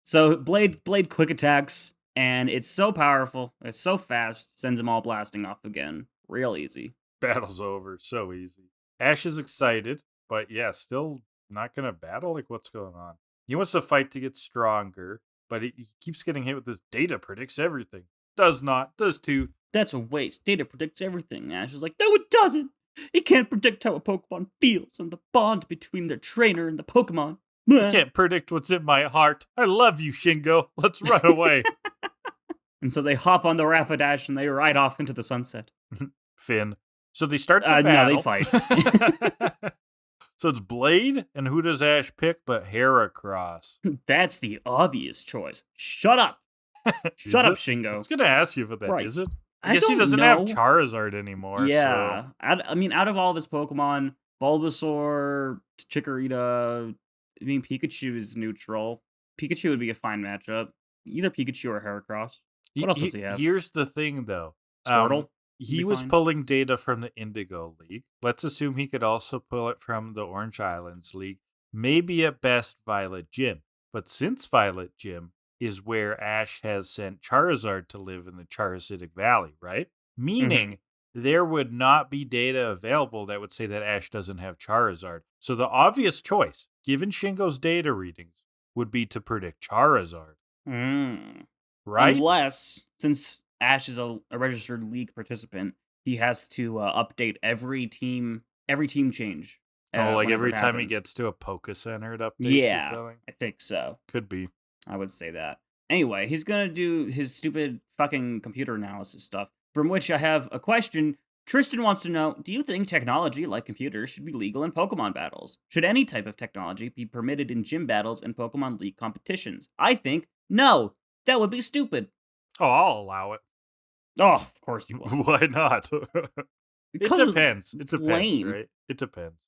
So Blade quick attacks, and it's so powerful, it's so fast, sends them all blasting off again. Real easy. Battle's over, so easy. Ash is excited, but still not gonna battle? Like, what's going on? He wants to fight to get stronger, but he keeps getting hit with this data predicts everything. Does not, does too. That's a waste. Data predicts everything. Ash is like, no, it doesn't. It can't predict how a Pokemon feels and the bond between their trainer and the Pokemon. I can't predict what's in my heart. I love you, Shingo. Let's run away. And so they hop on the Rapidash and they ride off into the sunset. Finn. So they start the battle. No, they fight. So it's Blade, and who does Ash pick but Heracross? That's the obvious choice. Shut up. Shut up, Shingo. I was going to ask you about that. Right. Is it? I guess he doesn't know. have Charizard anymore. Yeah. So. I mean, out of all of his Pokemon, Bulbasaur, Chikorita, I mean, Pikachu is neutral. Pikachu would be a fine matchup. Either Pikachu or Heracross. What else does he have? Here's the thing, though. Squirtle? He was pulling data from the Indigoleague. Let's assume he could also pull it from the Orange Islands League. Maybe at best Violet Gym. But since Violet Gym is where Ash has sent Charizard to live in the Charizardic Valley, right? Meaning there would not be data available that would say that Ash doesn't have Charizard. So the obvious choice, given Shingo's data readings, would be to predict Charizard. Right? Unless, since Ash is a registered league participant, he has to update every team change. Every time he gets to a Poke Center to update? Yeah, I think so. Could be. I would say that. Anyway, he's gonna do his stupid fucking computer analysis stuff, from which I have a question. Tristan wants to know, do you think technology like computers should be legal in Pokemon battles? Should any type of technology be permitted in gym battles and Pokemon League competitions? I think no. That would be stupid. Oh, I'll allow it. Oh, of course you will. Why not? It depends. It depends, lame. right? It depends.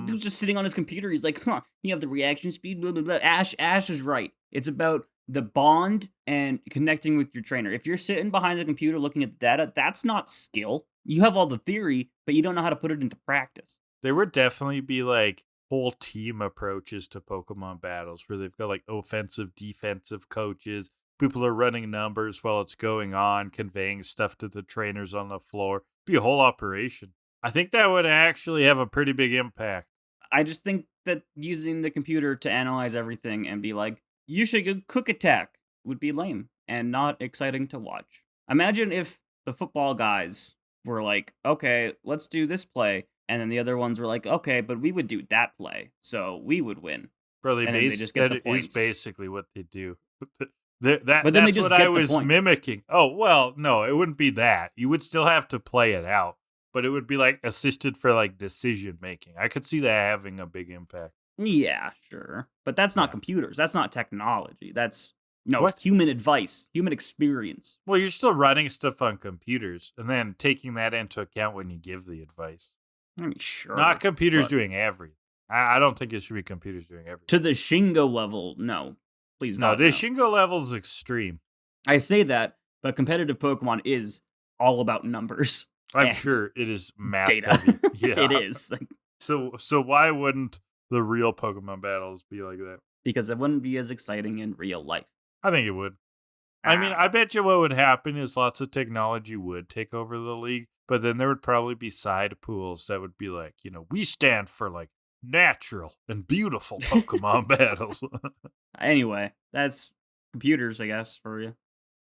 Dude's just sitting on his computer. He's like, huh, you have the reaction speed, blah, blah, blah. Ash is right. It's about the bond and connecting with your trainer. If you're sitting behind the computer looking at the data, that's not skill. You have all the theory, but you don't know how to put it into practice. There would definitely be like whole team approaches to Pokemon battles where they've got like offensive, defensive coaches. People are running numbers while it's going on, conveying stuff to the trainers on the floor. Be a whole operation. I think that would actually have a pretty big impact. I just think that using the computer to analyze everything and be like, you should go quick attack would be lame and not exciting to watch. Imagine if the football guys were like, okay, let's do this play. And then the other ones were like, okay, but we would do that play, so we would win. Bro, they just get the points. Is basically what they do. But then that's they just what get I the was point. mimicking. Oh, well, no, it wouldn't be that. You would still have to play it out, but it would be like assisted for like decision making. I could see that having a big impact. Yeah, sure. But that's not computers. That's not technology. That's What? Human advice, human experience. Well, you're still running stuff on computers and then taking that into account when you give the advice. I mean, sure. Not computers but doing everything. I don't think it should be computers doing everything. to the Shingo level, no. Please No, God, the Shingo level is extreme. I say that, but competitive Pokemon is all about numbers. I'm and sure it is math data. heavy. Yeah. It is. So why wouldn't the real Pokemon battles be like that? Because it wouldn't be as exciting in real life. I think it would. I mean, I bet you what would happen is lots of technology would take over the league, but then there would probably be side pools that would be like, we stand for like natural and beautiful Pokemon battles. Anyway, that's computers, I guess, for you.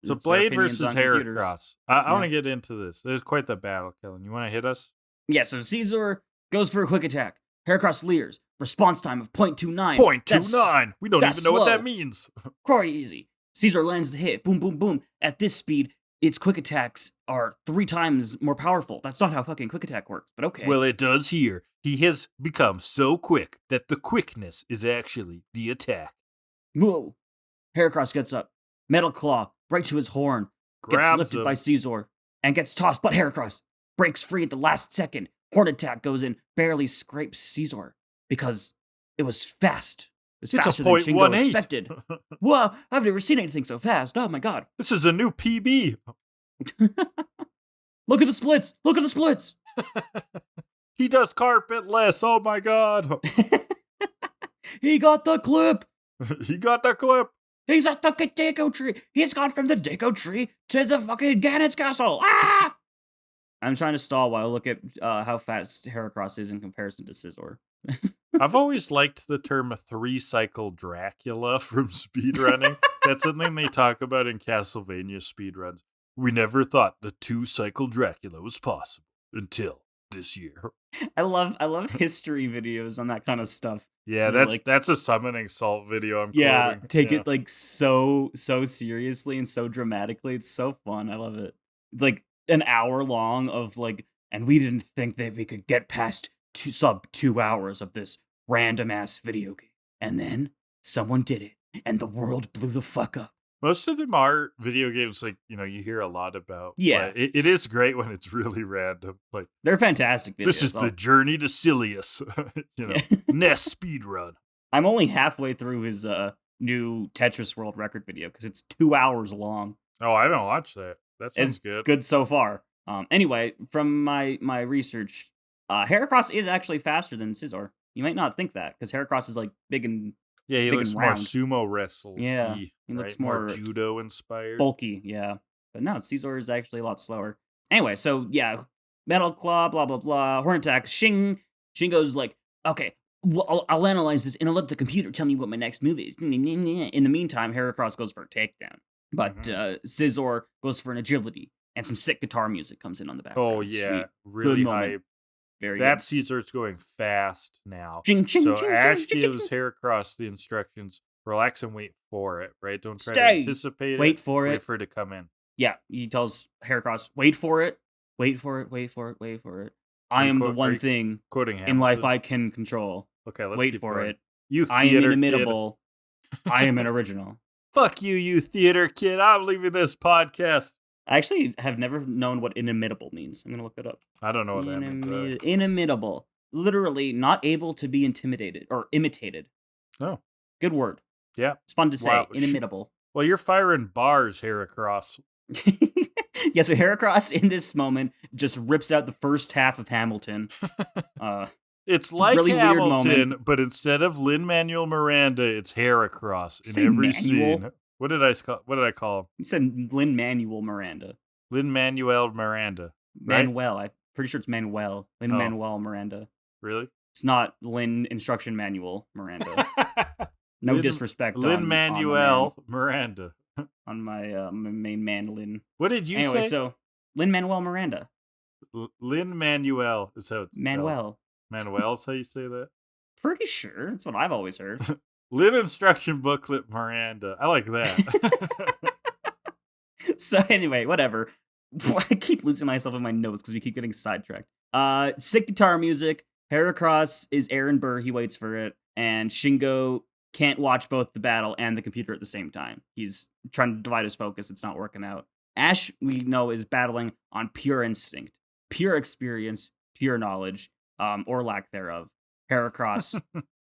So It's our Blade opinions versus on computers. Heracross. I want to get into this. There's quite the battle, Kellan. You want to hit us? Yeah, so Scizor goes for a quick attack. Heracross leers. Response time of 0.29. 0.29. We don't that's even know what that slow. means. Crazy. Scizor lands the hit. Boom, boom, boom. At this speed, its quick attacks are 3 times more powerful. That's not how fucking quick attack works, but okay. Well, it does here. He has become so quick that the quickness is actually the attack. Whoa. Heracross gets up. Metal Claw right to his horn. Gets Grabs lifted him. by Scizor and gets tossed, but Heracross breaks free at the last second. Horn attack goes in, barely scrapes Scizor because it was fast. It was It's faster a than Shingo 0.18. expected. Whoa, I've never seen anything so fast. Oh my god. This is a new PB. Look at the splits. Look at the splits. He does carpet less. Oh my god. He got the clip. He got the clip. He's at the Deco tree. He's gone from the Deco tree to the fucking Ganon's castle. Ah! I'm trying to stall while I look at how fast Heracross is in comparison to Scizor. I've always liked the term 3-cycle Dracula from speedrunning. That's something they talk about in Castlevania speedruns. We never thought the 2-cycle Dracula was possible until this year. I love history videos on that kind of stuff. Yeah, that's a summoning salt video I'm quoting. Take it like so seriously and so dramatically. It's so fun. I love it. It's like an hour long of like, and we didn't think that we could get past sub 2 hours of this random ass video game. And then someone did it, and the world blew the fuck up. Most of them are video games like, you hear a lot about. Yeah. But it is great when it's really random. Like, They're fantastic videos. this is the journey to Silius. NES speedrun. I'm only halfway through his new Tetris World Record video because it's 2 hours long. Oh, I haven't watched that. That sounds It's good. good so far. Anyway, from my research, Heracross is actually faster than Scizor. You might not think that because Heracross is like big and Yeah, he big looks and more round. sumo wrestle. Yeah, he looks more judo inspired. bulky. Yeah, but no, Scizor is actually a lot slower. Anyway, so yeah, Metal Claw, blah blah blah, Horn attack. Shingo's like, okay, well, I'll analyze this and I'll let the computer tell me what my next move is. In the meantime, Heracross goes for a takedown, but Scizor goes for an agility, and some sick guitar music comes in on the background. Oh yeah, Sweet. really Good hype. moment. Very That good. Caesar's going fast now. Ching, ching, So ching, Ash ching, ching, gives ching. Heracross the instructions. Relax and wait for it, right? Don't try Stay. to anticipate it. Wait for Wait it. for it to come in. Yeah, he tells Heracross, wait for it, wait for it, wait for it, wait for it. I am the Are one you thing Quoting in Hamilton. life I can control. Okay, let's Wait keep for going. it. You I am theater inimitable. kid. I am an original. Fuck you, you theater kid. I'm leaving this podcast. I actually have never known what inimitable means. I'm gonna look it up. I don't know what that means. Inimitable. literally not able to be intimidated or imitated. Oh, Good word. yeah. It's fun to say. Wow. Inimitable. Well, you're firing bars, Heracross. Yeah, so Heracross in this moment just rips out the first half of Hamilton. It's like really weird Hamilton, moment. but instead of Lin-Manuel Miranda, it's Heracross in Say every Manuel? scene. What did I call him? You said Lin-Manuel Miranda. Lin-Manuel Miranda, right? Manuel. I'm pretty sure it's Manuel. Lin-Manuel Miranda. Really? It's not Lin Instruction Manual Miranda. No disrespect Lin-Manuel Miranda. on my main man, Lin. What did you Anyway, say? so Lin-Manuel Miranda. Lin-Manuel is how it's Manuel. Manuel's how you say that? Pretty sure. That's what I've always heard. Lin Instruction Booklet Miranda. I like that. So anyway, whatever. I keep losing myself in my notes because we keep getting sidetracked. Sick guitar music. Heracross is Aaron Burr. He waits for it. And Shingo can't watch both the battle and the computer at the same time. He's trying to divide his focus. It's not working out. Ash, we know, is battling on pure instinct, pure experience, pure knowledge, or lack thereof. Heracross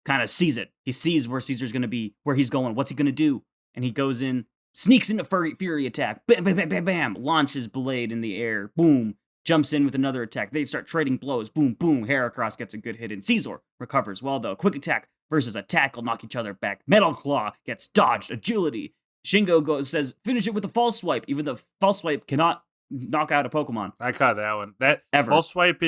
kind of sees it. He sees where Caesar's going to be, where he's going, what's he going to do? And he goes in, sneaks into Fury attack, bam, bam, bam, bam, bam, launches Blade in the air, boom, jumps in with another attack. They start trading blows, boom, boom. Heracross gets a good hit in. Caesar recovers well, though. Quick attack versus a tackle, knock each other back. Metal Claw gets dodged, agility. Shingo says, finish it with a false swipe, even though false swipe cannot knock out a Pokemon. I caught that one. That Ever. false swipe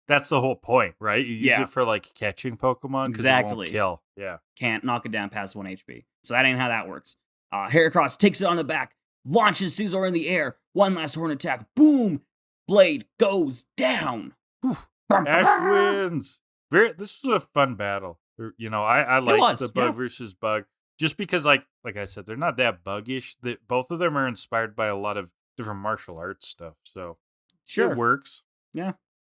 that's the whole point, right? You use it for like catching Pokemon because it won't kill. Yeah. Can't knock it down past 1 HP. So that ain't how that works. Heracross takes it on the back, launches Scizor in the air, one last horn attack, boom! Blade goes down. Ash wins. This was a fun battle. I like the bug versus bug. Just because, like I said, they're not that buggish. Both of them are inspired by a lot of different martial arts stuff. So it works. Yeah.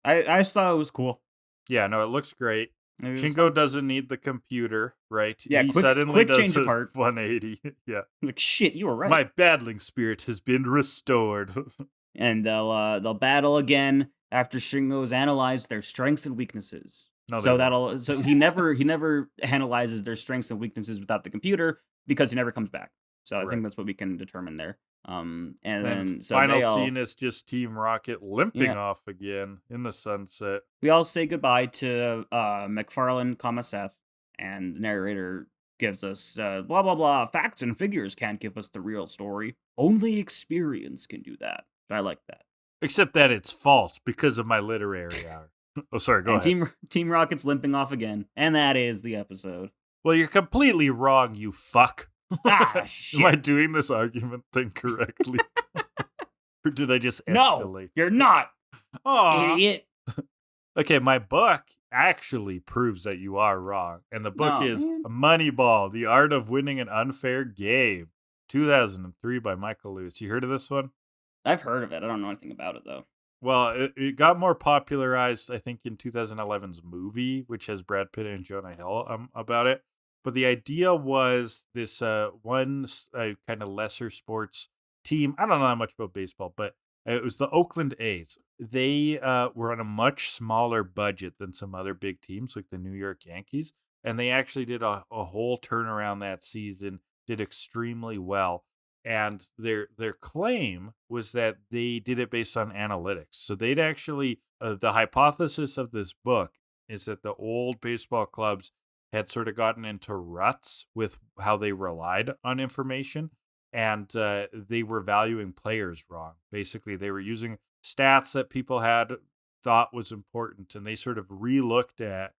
I just thought it was cool. Yeah, no, it looks great. Shingo doesn't need the computer, right? Yeah, he suddenly does a 180. Yeah. Like, shit, you were right. My battling spirit has been restored. And they'll battle again after Shingo's analyzed their strengths and weaknesses. So he never analyzes their strengths and weaknesses without the computer because he never comes back. So I think that's what we can determine there. And then final scene is just Team Rocket limping off again in the sunset. We all say goodbye to McFarlane, Seth, and the narrator gives us blah blah blah. Facts and figures can't give us the real story. Only experience can do that. I like that. Except that it's false because of my literary hour. Oh, sorry, go ahead. Team Rocket's limping off again, and that is the episode. Well, you're completely wrong, you fuck. Shit. Am I doing this argument thing correctly? Or did I just escalate? No, you're not. Aww. Idiot. Okay, my book actually proves that you are wrong. And the book is Moneyball, The Art of Winning an Unfair Game. 2003 by Michael Lewis. You heard of this one? I've heard of it. I don't know anything about it, though. Well, it got more popularized, I think, in 2011's movie, which has Brad Pitt and Jonah Hill about it. But the idea was this one kind of lesser sports team. I don't know that much about baseball, but it was the Oakland A's. They were on a much smaller budget than some other big teams like the New York Yankees. And they actually did a whole turnaround that season, did extremely well. And their claim was that they did it based on analytics. So they'd actually, the hypothesis of this book is that the old baseball clubs had sort of gotten into ruts with how they relied on information, and they were valuing players wrong. Basically, they were using stats that people had thought was important, and they sort of re-looked at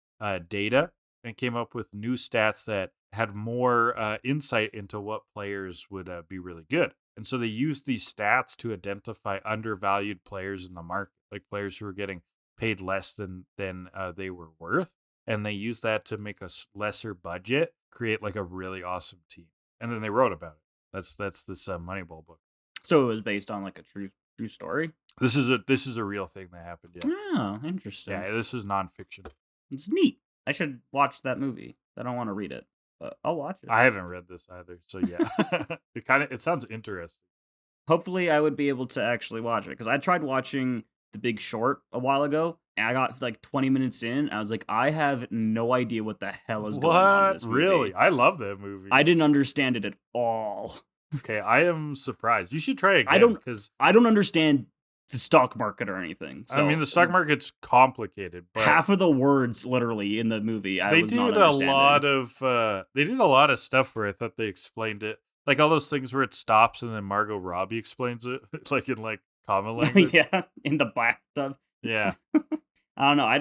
data and came up with new stats that had more insight into what players would be really good. And so they used these stats to identify undervalued players in the market, like players who were getting paid less than they were worth. And they used that to make a lesser budget, create like a really awesome team. And then they wrote about it. That's this Moneyball book. So it was based on like a true story? This is a real thing that happened, yeah. Oh, interesting. Yeah, this is nonfiction. It's neat. I should watch that movie. I don't want to read it, but I'll watch it. I haven't read this either, so yeah. It sounds interesting. Hopefully I would be able to actually watch it, because I tried watching The Big Short a while ago, and I got like 20 minutes in. I was like, I have no idea what the hell is going on in this movie. Really? I love that movie. I didn't understand it at all. Okay, I am surprised. You should try it again because I don't understand the stock market or anything. So I mean, the stock market's complicated, but half of the words literally in the movie I was not understanding. They did a lot of stuff where I thought they explained it, like all those things where it stops and then Margot Robbie explains it, like in like common language. Yeah, in the black stuff. Yeah. I don't know. I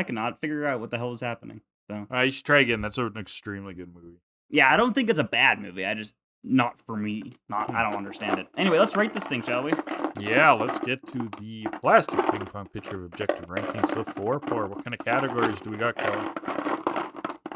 could not figure out what the hell was happening. So You should try again. That's an extremely good movie. yeah, I don't think it's a bad movie. I just not for me. I don't understand it. Anyway, let's rate this thing, shall we? Yeah, let's get to the plastic ping pong picture of objective ranking. So 4. What kind of categories do we got, Kellan?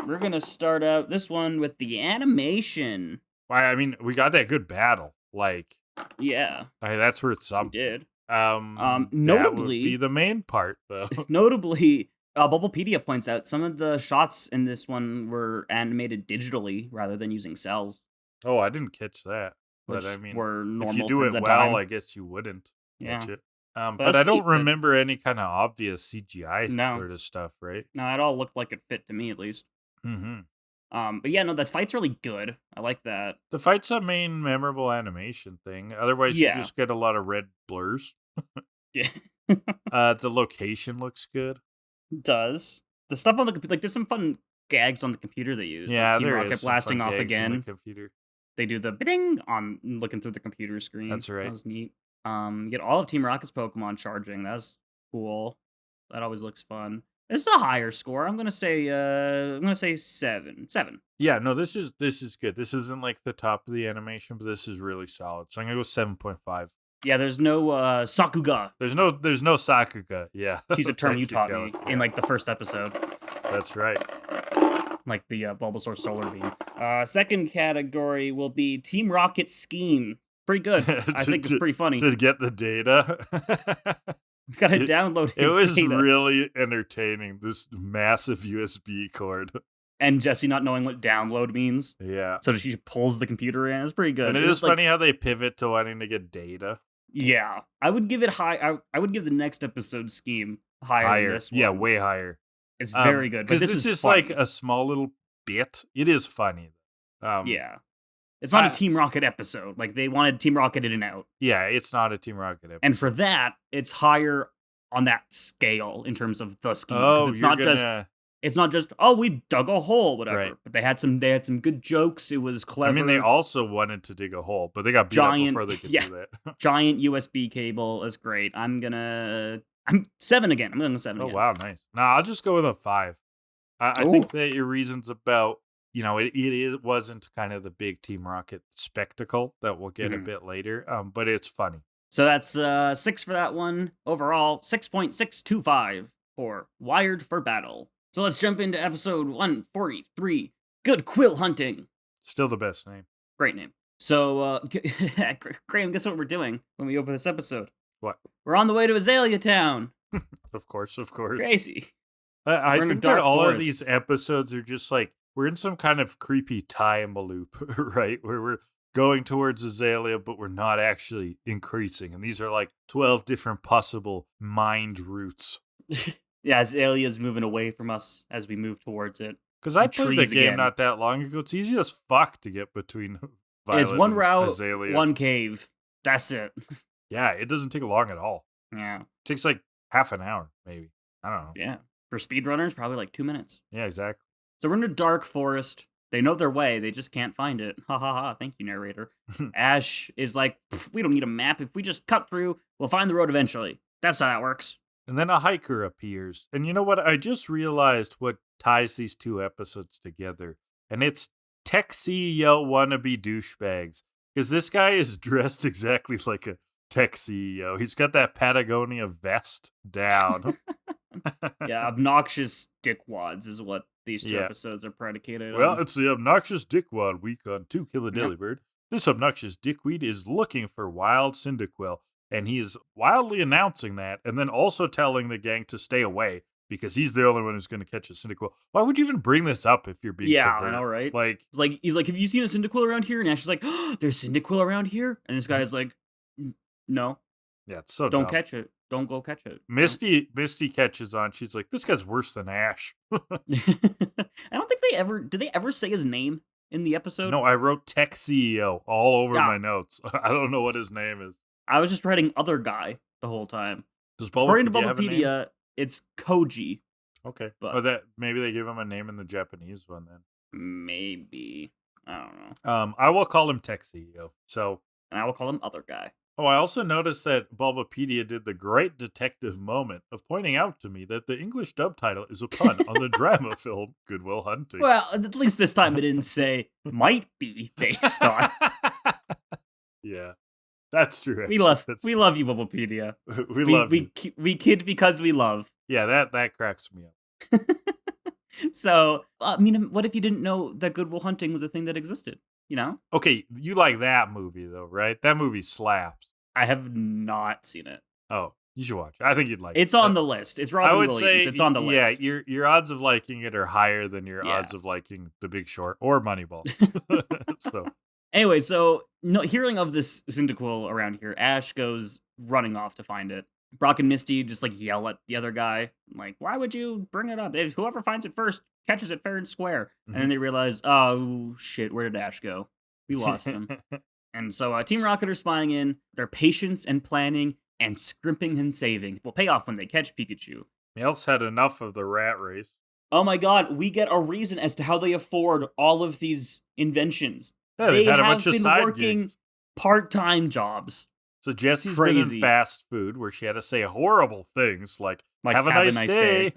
We're gonna start out this one with the animation. Why? I mean, we got that good battle. Like, yeah, that's worth something. We did. Notably, that would be the main part, though. Notably, Bubblepedia points out some of the shots in this one were animated digitally rather than using cells. Oh, I didn't catch that. But Which I mean, were normal if you do for it the well, time. I guess you wouldn't catch it. But that's I don't neat, but- remember any kind of obvious CGI No. sort of stuff, right? No, it all looked like it fit to me at least. Mm-hmm. But yeah, no, that fight's really good. I like that. The fight's a main memorable animation thing. Otherwise, Yeah. you just get a lot of red blurs. Yeah, The location looks good. it does. The stuff on the like, there's some fun gags on the computer they use. Yeah, like Team there Rocket is some blasting fun off gags in again. the computer. They do the ding on looking through the computer screen. That's right. That was neat. You get all of Team Rocket's Pokemon charging. That's cool. That always looks fun. It's a higher score. I'm gonna say 7. 7. Yeah, no, this is good. This isn't like the top of the animation, but this is really solid. So I'm gonna go 7.5. Yeah, there's no Sakuga. There's no Sakuga. Yeah, She's a term Thank you taught me Kellan. in like the first episode. That's right. Like the Bulbasaur Solar Beam. Second category will be Team Rocket Scheme. Pretty good. I think it's pretty funny. To get the data. We gotta download It his was data. really entertaining. This massive USB cord. And Jesse not knowing what download means. Yeah. So she pulls the computer in. It's pretty good. And it was is funny how they pivot to wanting to get data. Yeah. I would give it high. I would give the next episode Scheme higher than this one. Yeah, way higher. It's very good. But Because this is like fun. a small little bit. It is funny. Yeah. It's not a Team Rocket episode. Like, they wanted Team Rocket in and out. Yeah, it's not a Team Rocket episode. And for that, it's higher on that scale in terms of the scheme. Oh, It's not just oh, we dug a hole, whatever. Right. But they had some good jokes. It was clever. I mean, they also wanted to dig a hole, but they got beat up before they could do that. Giant USB cable is great. I'm 7 again. I'm going to 7 Oh, again. wow, nice. Nah, I'll just go with a 5. I think that your reasons about, it wasn't kind of the big Team Rocket spectacle that we'll get a bit later, but it's funny. So that's 6 for that one. Overall, 6.625 for Wired for Battle. So let's jump into episode 143. Good Quil Hunting. Still the best name. Great name. So, Graham, guess what we're doing when we open this episode? What? We're on the way to Azalea Town. Of course. Crazy. I We're in a think that dark all forest. of these episodes are just like, we're in some kind of creepy time loop, right? Where we're going towards Azalea, but we're not actually increasing. And these are like 12 different possible mind routes. Yeah, Azalea's moving away from us as we move towards it. Because I Some played the trees game again. not that long ago. It's easy as fuck to get between Violet It's one and route, Azalea. one cave. That's it. Yeah, it doesn't take long at all. Yeah. It takes like half an hour, maybe. I don't know. Yeah. For speedrunners, probably like 2 minutes. Yeah, exactly. So we're in a dark forest. They know their way. They just can't find it. Ha ha ha. Thank you, narrator. Ash is like, we don't need a map. If we just cut through, we'll find the road eventually. That's how that works. And then a hiker appears. And you know what? I just realized what ties these two episodes together. And it's tech CEO wannabe douchebags. Because this guy is dressed exactly like a tech CEO. He's got that Patagonia vest down. Yeah, obnoxious dickwads is what these two Yeah. episodes are predicated Well, on. it's the obnoxious dickwad week on To Kill A Delibird. This obnoxious dickweed is looking for wild Cyndaquil, and he is wildly announcing that, and then also telling the gang to stay away because he's the only one who's going to catch a Cyndaquil. Why would you even bring this up if you're being Yeah, covert? I know, right? Like, He's like, have you seen a Cyndaquil around here? And Ash is like, oh, there's Cyndaquil around here? And this guy's like, no, yeah, it's so don't dumb. catch it. don't go catch it. Misty catches on. She's like, this guy's worse than Ash. I don't think did they ever say his name in the episode? No, I wrote Tech CEO all over Yeah. my notes. I don't know what his name is. I was just writing other guy the whole time. Does According to Bulbapedia have a name? Bulbapedia, it's Koji. Okay. But maybe they give him a name in the Japanese one then. maybe. I don't know. I will call him Tech CEO. So, And I will call him other guy. oh, I also noticed that Bulbapedia did the great detective moment of pointing out to me that the English dub title is a pun on the drama film Good Will Hunting. Well, at least this time it didn't say might be based on. Yeah, that's true. We love you, Bulbapedia. we love you. We kid because we love. Yeah, that cracks me up. So, I mean, what if you didn't know that Good Will Hunting was a thing that existed? You know? Okay, you like that movie though, right? That movie slaps. I have not seen it. Oh, you should watch it. I think you'd like it. It's on the list. It's Robin Williams. It's on the list. Yeah, your odds of liking it are higher than your odds of liking The Big Short or Moneyball. So anyway, so hearing of this Cyndaquil around here, Ash goes running off to find it. Brock and Misty just like yell at the other guy, like, why would you bring it up? If whoever finds it first catches it fair and square. And then they realize, oh shit, where did Ash go? We lost him. And so Team Rocket are spying in. Their patience and planning and scrimping and saving will pay off when they catch Pikachu. Meowth's had enough of the rat race. Oh my god, we get a reason as to how they afford all of these inventions. Yeah, they had a have bunch of been side working gigs. part-time jobs. So Jessie's Crazy. been in fast food where she had to say horrible things like have a nice day.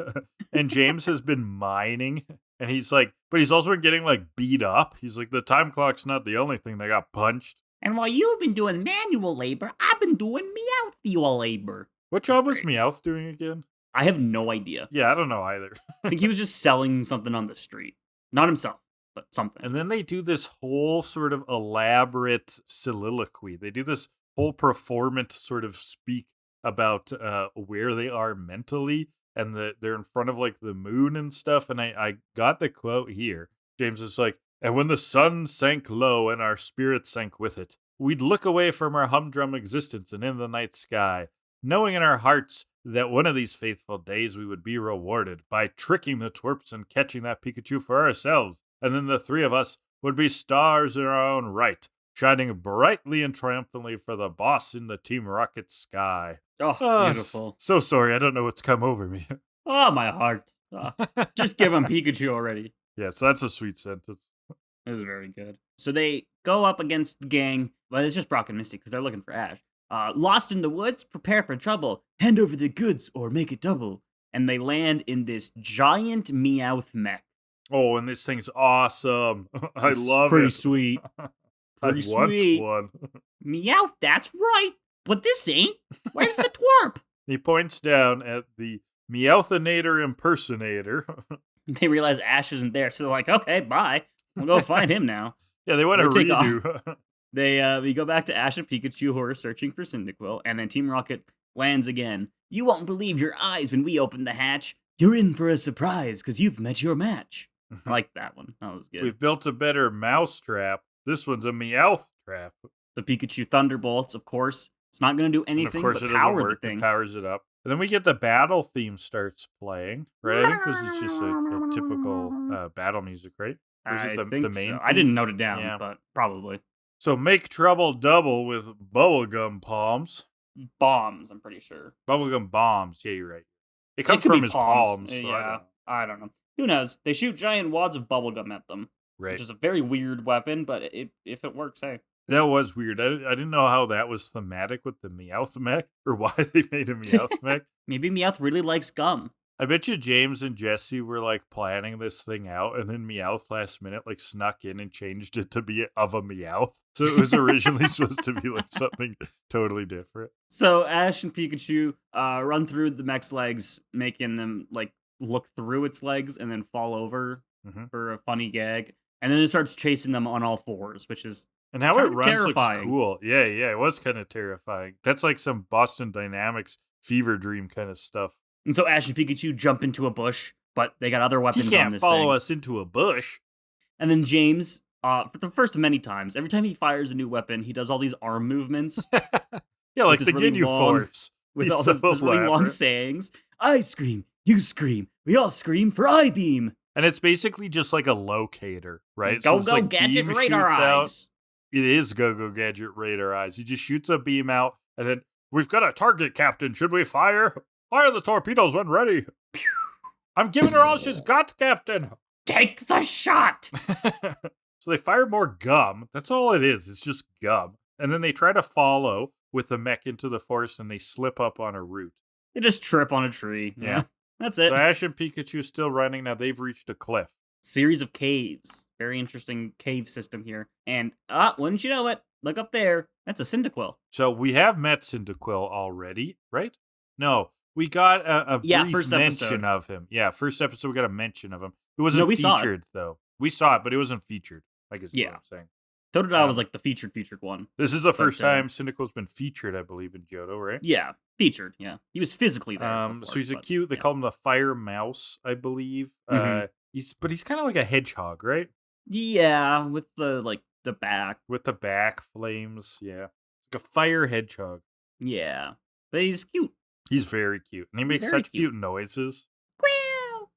And James has been mining. And he's like, but he's also been getting like beat up. He's like, the time clock's not the only thing that got punched. And while you've been doing manual labor, I've been doing Meowth labor. What job was Meowth doing again? I have no idea. Yeah, I don't know either. I think he was just selling something on the street. Not himself, but something. And then they do this whole sort of elaborate soliloquy. They do this whole performance sort of speak about where they are mentally, and they're in front of like the moon and stuff. And I got the quote here. James is like, and when the sun sank low and our spirits sank with it, we'd look away from our humdrum existence and in the night sky, knowing in our hearts that one of these faithful days we would be rewarded by tricking the twerps and catching that Pikachu for ourselves, and then the three of us would be stars in our own right, shining brightly and triumphantly for the boss in the Team Rocket sky. Oh, beautiful. So sorry, I don't know what's come over me. Oh, my heart. Just give him Pikachu already. Yeah, so that's a sweet sentence. It was very good. So they go up against the gang, but it's just Brock and Misty because they're looking for Ash. Lost in the woods, prepare for trouble. Hand over the goods or make it double. And they land in this giant Meowth mech. Oh, and this thing's awesome. I love pretty it. Sweet. Pretty I sweet. Want one. Meowth, that's right. But this ain't. Where's the twerp? He points down at the Meowthinator impersonator. They realize Ash isn't there, so they're like, okay, bye. We'll go find him now. Yeah, they want to They take redo. We go back to Ash and Pikachu who are searching for Cyndaquil, and then Team Rocket lands again. You won't believe your eyes when we open the hatch. You're in for a surprise, because you've met your match. I like that one. That was good. We've built a better mouse trap. This one's a Meowth trap. The Pikachu Thunderbolts, of course. It's not going to do anything and of course but it power doesn't work. the thing. It powers it up. And then we get the battle theme starts playing, right? I think this is just a typical battle music, right? Or is it I think the main so. I didn't note it down, Yeah. but probably. So make trouble double with bubblegum palms. Bombs, I'm pretty sure. Bubblegum bombs. Yeah, you're right. It comes could from be his palms. So Yeah, I don't know. Who knows? They shoot giant wads of bubblegum at them, Right. which is a very weird weapon, but if it works, hey. That was weird. I didn't know how that was thematic with the Meowth mech, or why they made a Meowth mech. Maybe Meowth really likes gum. I bet you James and Jesse were like planning this thing out, and then Meowth last minute like snuck in and changed it to be of a Meowth. So it was originally supposed to be like something totally different. So Ash and Pikachu run through the mech's legs, making them like look through its legs and then fall over for a funny gag. And then it starts chasing them on all fours, which is and how it kind of runs terrifying. looks cool. Yeah, it was kind of terrifying. That's like some Boston Dynamics fever dream kind of stuff. And so Ash and Pikachu jump into a bush, but they got other weapons He on can't this follow thing. us into a bush. And then James, for the first of many times, every time he fires a new weapon, he does all these arm movements. Yeah, like With the this really Ginyu long- Force. with He's all so his really long elaborate. sayings. I scream, you scream, we all scream for I-beam. And it's basically just like a locator, right? Go, it's go, like gadget beam radar shoots out. eyes. It is Go-Go Gadget Radar Eyes. He just shoots a beam out, and then, we've got a target, Captain. Should we fire? Fire the torpedoes when ready. I'm giving her all she's got, Captain. Take the shot. So they fire more gum. That's all it is. It's just gum. And then they try to follow with the mech into the forest, and they slip up on a root. They just trip on a tree. Yeah. That's it. So Ash and Pikachu still running. Now they've reached a cliff. Series of caves. Very interesting cave system here. And, wouldn't you know it? Look up there. That's a Cyndaquil. So we have met Cyndaquil already, right? No, we got a brief first mention episode. of him. Yeah, first episode we got a mention of him. It wasn't we saw it. featured, though. We saw it, but it wasn't featured, I guess is Yeah. what I'm saying. Totodile was like the featured one. This is the first But, time Cyndaquil's been featured, I believe, in Johto, right? Yeah, featured. Yeah, he was physically there. So before, he's a but, cute. They yeah. call him the Fire Mouse, I believe. Mhm. He's kind of like a hedgehog, right? Yeah, with the back. With the back flames. Yeah, it's like a fire hedgehog. Yeah, but he's cute. He's very cute, and he makes Very such cute noises. Quil,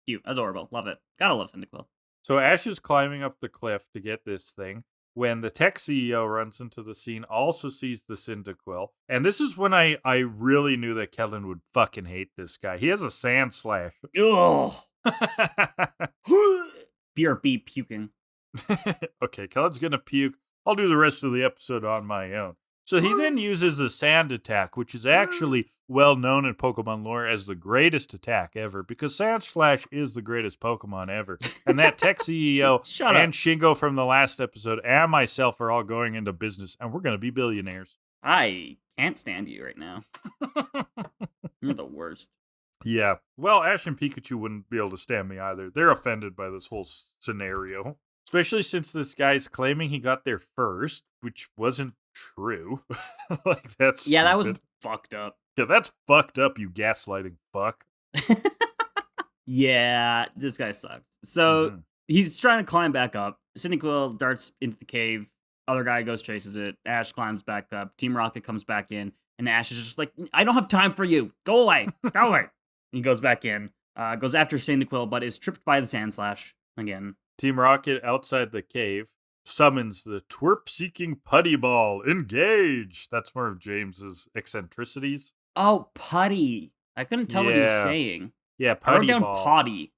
cute, adorable, love it. Gotta love Cyndaquil. So Ash is climbing up the cliff to get this thing when the tech CEO runs into the scene, also sees the Cyndaquil. And this is when I really knew that Kellan would fucking hate this guy. He has a sand slash. Ugh. BRB puking. Okay, Kellan's gonna puke. I'll do the rest of the episode on my own. So he then uses the sand attack, which is actually well known in Pokemon lore as the greatest attack ever, because Sand Slash is the greatest Pokemon ever. And that tech CEO Shut and up. Shingo from the last episode and myself are all going into business, and we're going to be billionaires. I can't stand you right now. You're the worst. Yeah. Well, Ash and Pikachu wouldn't be able to stand me either. They're offended by this whole scenario. Especially since this guy's claiming he got there first, which wasn't true. Like, that's Yeah, that was stupid. fucked up. Yeah, that's fucked up, you gaslighting fuck. Yeah, this guy sucks. So Mhm. he's trying to climb back up. Cyndaquil darts into the cave. Other guy goes chases it. Ash climbs back up. Team Rocket comes back in, and Ash is just like, I don't have time for you. Go away. Go away. And he goes back in. Goes after Cyndaquil, but is tripped by the Sand Slash again. Team Rocket outside the cave summons the twerp-seeking putty ball. Engage! That's more of James's eccentricities. Oh, putty. I couldn't tell what he was Yeah. saying. Yeah, I wrote putty down ball. potty.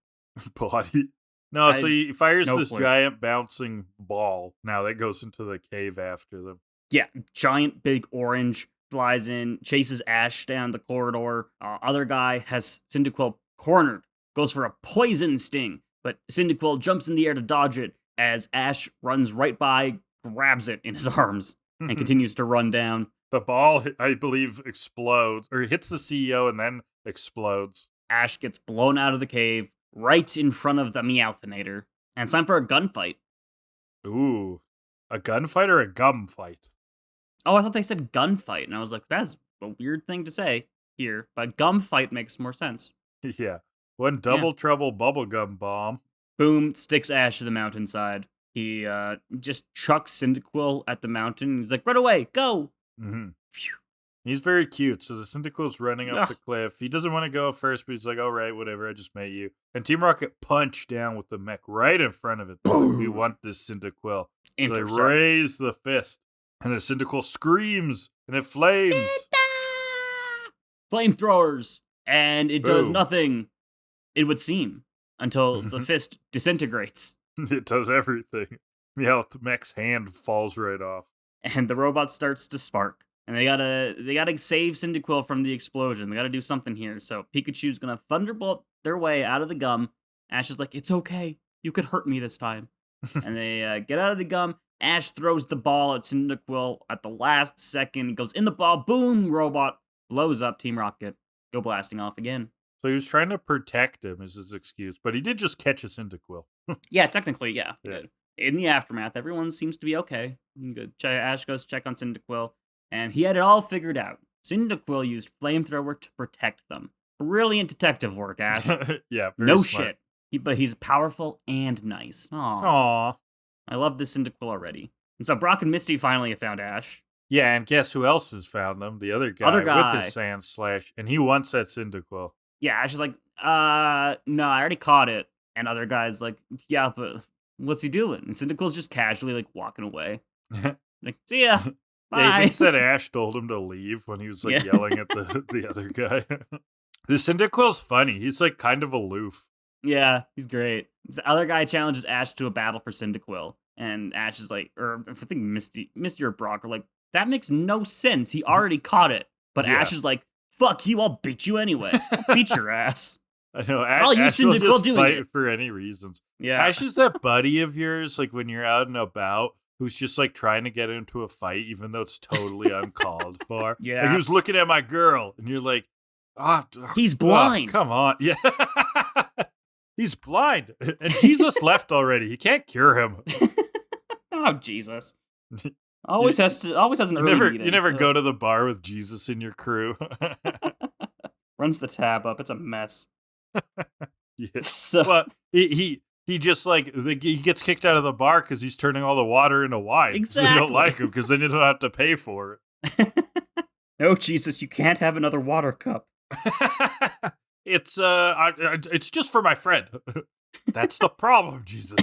Potty. No, so he fires no this clue. giant bouncing ball. Now that goes into the cave after them. Yeah, giant big orange flies in, chases Ash down the corridor. Other guy has Cyndaquil cornered, goes for a poison sting, but Cyndaquil jumps in the air to dodge it as Ash runs right by, grabs it in his arms, and continues to run down. The ball, I believe, explodes, or hits the CEO and then explodes. Ash gets blown out of the cave right in front of the Meowthinator, and it's time for a gunfight. Ooh, a gunfight or a gum fight? Oh, I thought they said gunfight, and I was like, that's a weird thing to say here, but gunfight makes more sense. Yeah. One double trouble bubblegum bomb. Boom, sticks Ash to the mountainside. He just chucks Cyndaquil at the mountain. He's like, run away, go! Mm-hmm. He's very cute. So the Cyndaquil's running up the cliff. He doesn't want to go first, but he's like, all right, whatever, I just met you. And Team Rocket punch down with the mech right in front of it. Boom. We want this Cyndaquil. So they Intercept. raise the fist. And the Cyndaquil screams and it flames. Flamethrowers! And it does Boom. nothing, it would seem, until the fist disintegrates. It does everything. Meowth mech's hand falls right off. And the robot starts to spark. And they gotta save Cyndaquil from the explosion. They gotta do something here. So Pikachu's gonna thunderbolt their way out of the gum. Ash is like, it's okay. You could hurt me this time. And they get out of the gum. Ash throws the ball at Cyndaquil at the last second. He goes in the ball. Boom! Robot blows up. Team Rocket go blasting off again. So he was trying to protect him is his excuse, but he did just catch a Cyndaquil. Yeah, technically, yeah. He Yeah. did. In the aftermath, everyone seems to be okay. Ash goes to check on Cyndaquil, and he had it all figured out. Cyndaquil used Flamethrower to protect them. Brilliant detective work, Ash. Yeah, very No smart. shit. But he's powerful and nice. Aw. Aw. I love this Cyndaquil already. And so Brock and Misty finally have found Ash. Yeah, and guess who else has found them? The other Other guy with guy. his Sand Slash, and he wants that Cyndaquil. Yeah, Ash is like, no, I already caught it. And other guy's like, yeah, but what's he doing? And Cyndaquil's just casually like walking away. Like, see ya. Bye. Yeah, he thinks that Ash told him to leave when he was like yelling at the other guy. The Cyndaquil's funny. He's like kind of aloof. Yeah, he's great. This other guy challenges Ash to a battle for Cyndaquil. And Ash is like, or I think Misty or Brock are like, that makes no sense. He already caught it. But Yeah. Ash is like, fuck you, I'll beat you anyway. I'll beat your ass. I know. Ash, I'll use Ash will Cyndaquil just doing fight it. for any reasons. Yeah. Ash is that buddy of yours, like when you're out and about, who's just like trying to get into a fight, even though it's totally uncalled for. Yeah. Like, he was looking at my girl, and you're like, he's blind. Come on. Yeah. He's blind. And Jesus left already. He can't cure him. Oh, Jesus. Always has an early meeting. You never go to the bar with Jesus in your crew. Runs the tab up. It's a mess. Yeah. So, Well, he just like he gets kicked out of the bar because he's turning all the water into wine. Exactly. So they don't like him because then they don't have to pay for it. No, Jesus, you can't have another water cup. It's just for my friend. That's the problem, Jesus.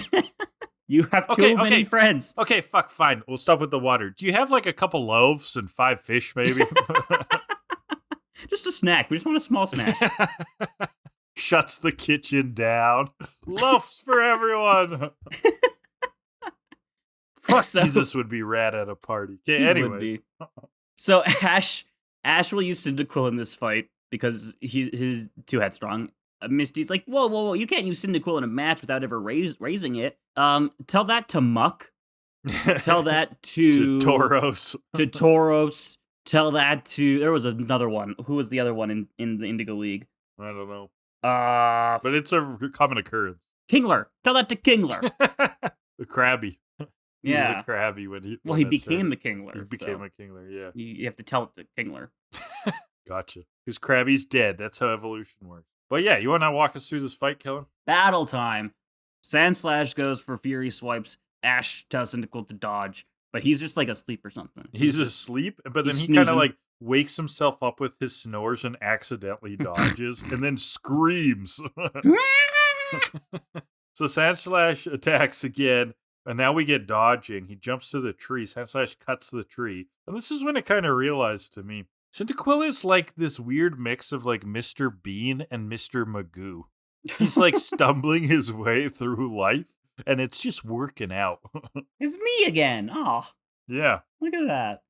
You have too many friends. Okay, fine. We'll stop with the water. Do you have like a couple loaves and 5 fish, maybe? Just a snack. We just want a small snack. Shuts the kitchen down. Loaves for everyone. Fuck, So- Jesus would be rad at a party. Okay, He would anyway. be. So Ash will use Cyndaquil in this fight because he's too headstrong. Misty's like, whoa, you can't use Cyndaquil in a match without ever raising it. Tell that to Muck. Tell that to Tauros. To Tauros. Tell that to... There was another one. Who was the other one in the indigoleague? I don't know. But it's a common occurrence. Kingler. Tell that to Kingler. The Krabby. He was Yeah. a Krabby when he... Well, he became the Kingler. He became a Kingler, yeah. You have to tell it to Kingler. Gotcha. Because Krabby's dead. That's how evolution works. But yeah, you want to walk us through this fight, Kellan? Battle time. Sandslash goes for Fury Swipes. Ash tells Cyndaquil to dodge, but he's just like asleep or something. He's asleep, but then He's he kind of snoozing. like wakes himself up with his snores and accidentally dodges and then screams. So Sandslash attacks again, and now we get dodging. He jumps to the tree. Sandslash cuts the tree. And this is when it kind of realized to me, Cyndaquil is like this weird mix of like Mr. Bean and Mr. Magoo. He's like stumbling his way through life, and it's just working out. It's me again. Oh, Yeah. look at that.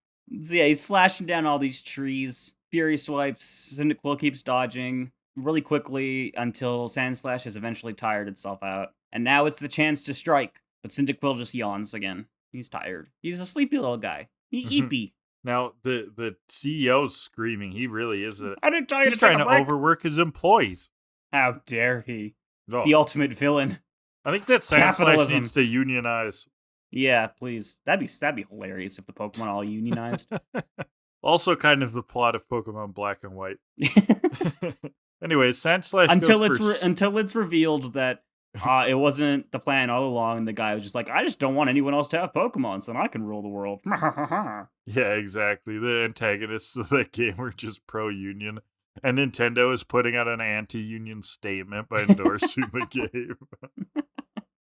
So yeah, he's slashing down all these trees. Fury Swipes. Cyndaquil keeps dodging really quickly until Sandslash has eventually tired itself out. And now it's the chance to strike. But Cyndaquil just yawns again. He's tired. He's a sleepy little guy. He eepy. Now, the CEO's screaming. He really is I didn't tell you he's to take trying a to break. overwork his employees. How dare he? Oh, The ultimate villain. I think that Sandslash Capitalism. needs to unionize. Yeah, please. That'd be hilarious if the Pokemon all unionized. Also kind of the plot of Pokemon Black and White. Anyways, Sandslash until goes it's for... until it's revealed that it wasn't the plan all along, and the guy was just like, I just don't want anyone else to have Pokemon, so then I can rule the world. Yeah, exactly. The antagonists of that game were just pro-union. And Nintendo is putting out an anti-union statement by endorsing the game.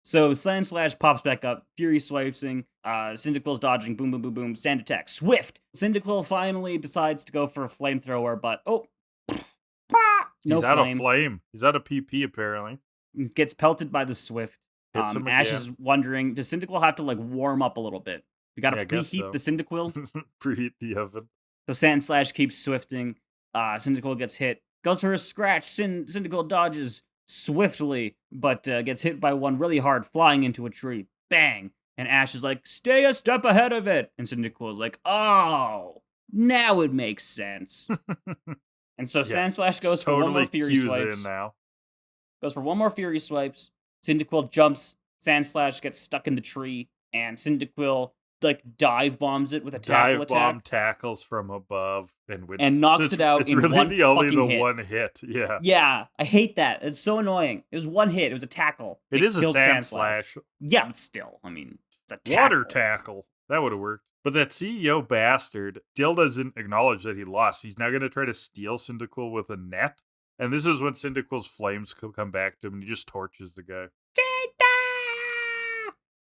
So Sandslash pops back up, Fury Swiping, Cyndaquil's dodging, boom, boom, boom, boom, Sand Attack, Swift! Cyndaquil finally decides to go for a flamethrower, but no He's out of flame. flame. He's out of PP, apparently. He gets pelted by the Swift. Hits him Ash again. is wondering, does Cyndaquil have to like warm up a little bit? We gotta Yeah, I guess preheat so. the Cyndaquil. Preheat the oven. So Sandslash keeps swifting. Cyndaquil gets hit. Goes for a scratch. Cyndaquil dodges swiftly, but gets hit by one really hard, flying into a tree. Bang! And Ash is like, stay a step ahead of it! And Cyndaquil is like, oh, now it makes sense. And so Yeah, Sandslash goes for totally one more Fury cues Swipes. in now. Goes for one more Fury Swipes. Cyndaquil jumps. Sandslash gets stuck in the tree. And Cyndaquil like dive bombs it with a tackle Dive bomb attack. tackles from above And knocks it out It's in really one the only fucking the hit. one hit. Yeah. Yeah, I hate that. It's so annoying. It was one hit. It was a tackle. It is a killed Sandslash. Yeah, but still, I mean, it's a tackle. Water tackle. That would have worked. But that CEO bastard still doesn't acknowledge that he lost. He's now going to try to steal Cyndaquil with a net. And this is when Cyndaquil's flames come back to him and he just torches the guy.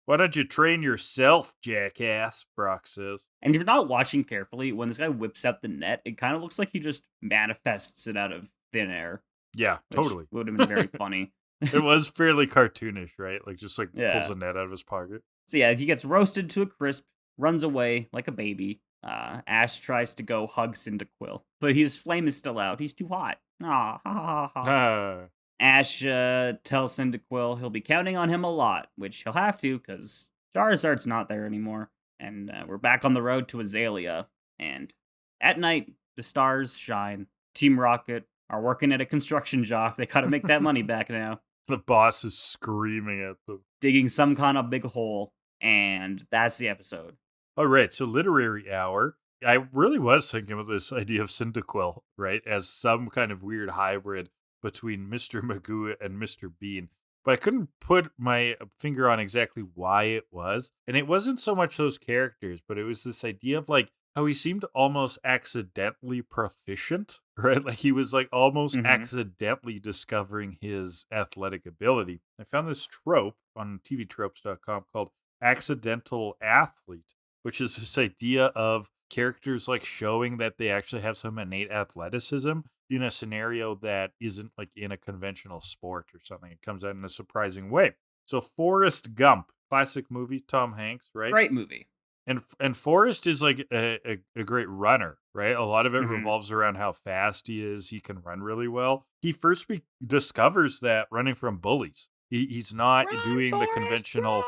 Why don't you train yourself, jackass? Brock says. And if you're not watching carefully, when this guy whips out the net, it kind of looks like he just manifests it out of thin air. Yeah, totally. Would have been very funny. It was fairly cartoonish, right? Like, just like Yeah. pulls a net out of his pocket. So yeah, he gets roasted to a crisp, runs away like a baby. Ash tries to go hug Cyndaquil, but his flame is still out. He's too hot. Ah, ha, ha, ha, ha. Ash tells Cyndaquil he'll be counting on him a lot, which he'll have to because Charizard's not there anymore. And we're back on the road to Azalea. And at night, the stars shine. Team Rocket are working at a construction job. They gotta make that money back now. The boss is screaming at them. Digging some kind of big hole. And that's the episode. All right, so literary hour. I really was thinking of this idea of Cyndaquil, right, as some kind of weird hybrid between Mr. Magoo and Mr. Bean. But I couldn't put my finger on exactly why it was. And it wasn't so much those characters, but it was this idea of like how he seemed almost accidentally proficient, right? Like he was like almost accidentally discovering his athletic ability. I found this trope on tvtropes.com called accidental athlete, which is this idea of characters like showing that they actually have some innate athleticism in a scenario that isn't like in a conventional sport or something. It comes out in a surprising way. So Forrest Gump, classic movie, Tom Hanks, right? Great movie. And Forrest is like a great runner, right? A lot of it revolves around how fast he is. He can run really well. He first discovers that running from bullies. He's not doing the conventional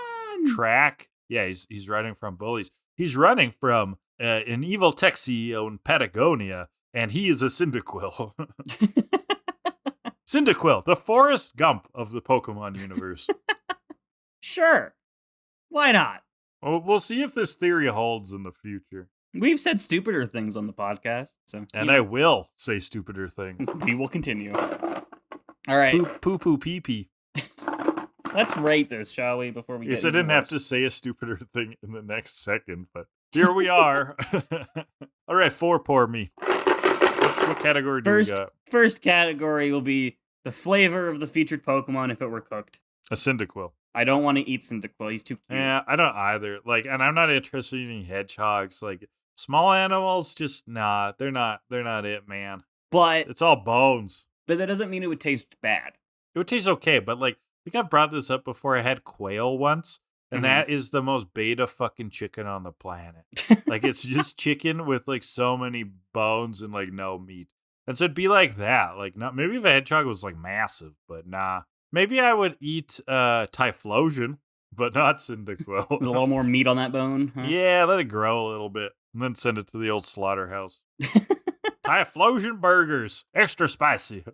track. Yeah, he's running from bullies. He's running from an evil tech CEO in Patagonia, and he is a Cyndaquil. Cyndaquil, the Forrest Gump of the Pokemon universe. Sure. Why not? Well, we'll see if this theory holds in the future. We've said stupider things on the podcast, so I will say stupider things. We will continue. All right. Poo poo pee pee. Let's rate this, shall we, before we get I didn't have to say a stupider thing in the next second, but here we are. All right, 4 poor me. What category do we got? First category will be the flavor of the featured Pokemon if it were cooked. A Cyndaquil. I don't want to eat Cyndaquil. He's too cute. Yeah, I don't either. Like, and I'm not interested in eating hedgehogs. Like, small animals, just they're not it, man. But it's all bones. But that doesn't mean it would taste bad. It would taste okay, but like, I think I've brought this up before. I had quail once, and that is the most beta fucking chicken on the planet. Like, it's just chicken with like so many bones and like no meat. And so it'd be like that. Like, not maybe if a hedgehog was like massive, but nah. Maybe I would eat Typhlosion, but not Cyndaquil. With a little more meat on that bone. Huh? Yeah, let it grow a little bit, and then send it to the old slaughterhouse. Typhlosion burgers, extra spicy.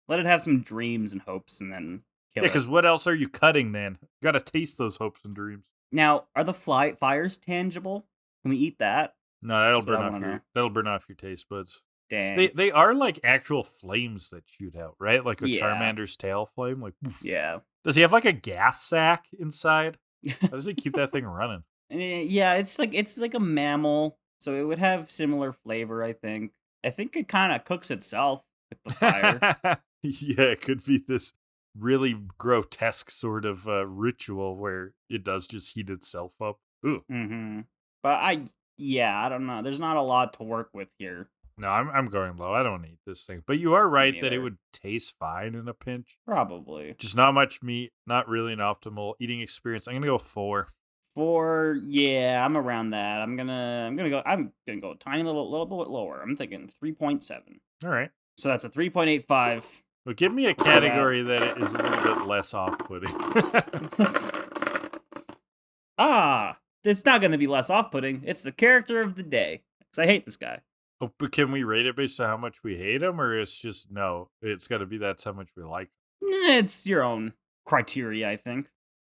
Let it have some dreams and hopes, and then kill it. Yeah, because what else are you cutting then? Gotta taste those hopes and dreams. Now, are the fires tangible? Can we eat that? No, that'll burn off your taste buds. Dang. They are like actual flames that shoot out, right? Like a Charmander's tail flame. Like, poof. Yeah. Does he have like a gas sack inside? How does he keep that thing running? Yeah, it's like a mammal, so it would have similar flavor. I think it kind of cooks itself with the fire. Yeah, it could be this really grotesque sort of ritual where it does just heat itself up. Ooh. But I don't know. There's not a lot to work with here. No, I'm going low. I don't eat this thing. But you are right that it would taste fine in a pinch. Probably. Just not much meat, not really an optimal eating experience. I'm gonna go 4. 4, yeah, I'm around that. I'm gonna go a tiny little bit lower. I'm thinking 3.7. All right. So that's a 3.85. Well, give me a category that is a little bit less off-putting. It's not gonna be less off-putting. It's the character of the day. Because I hate this guy. Oh, but can we rate it based on how much we hate him, or it's just no? It's got to be that's how much we like him. It's your own criteria, I think.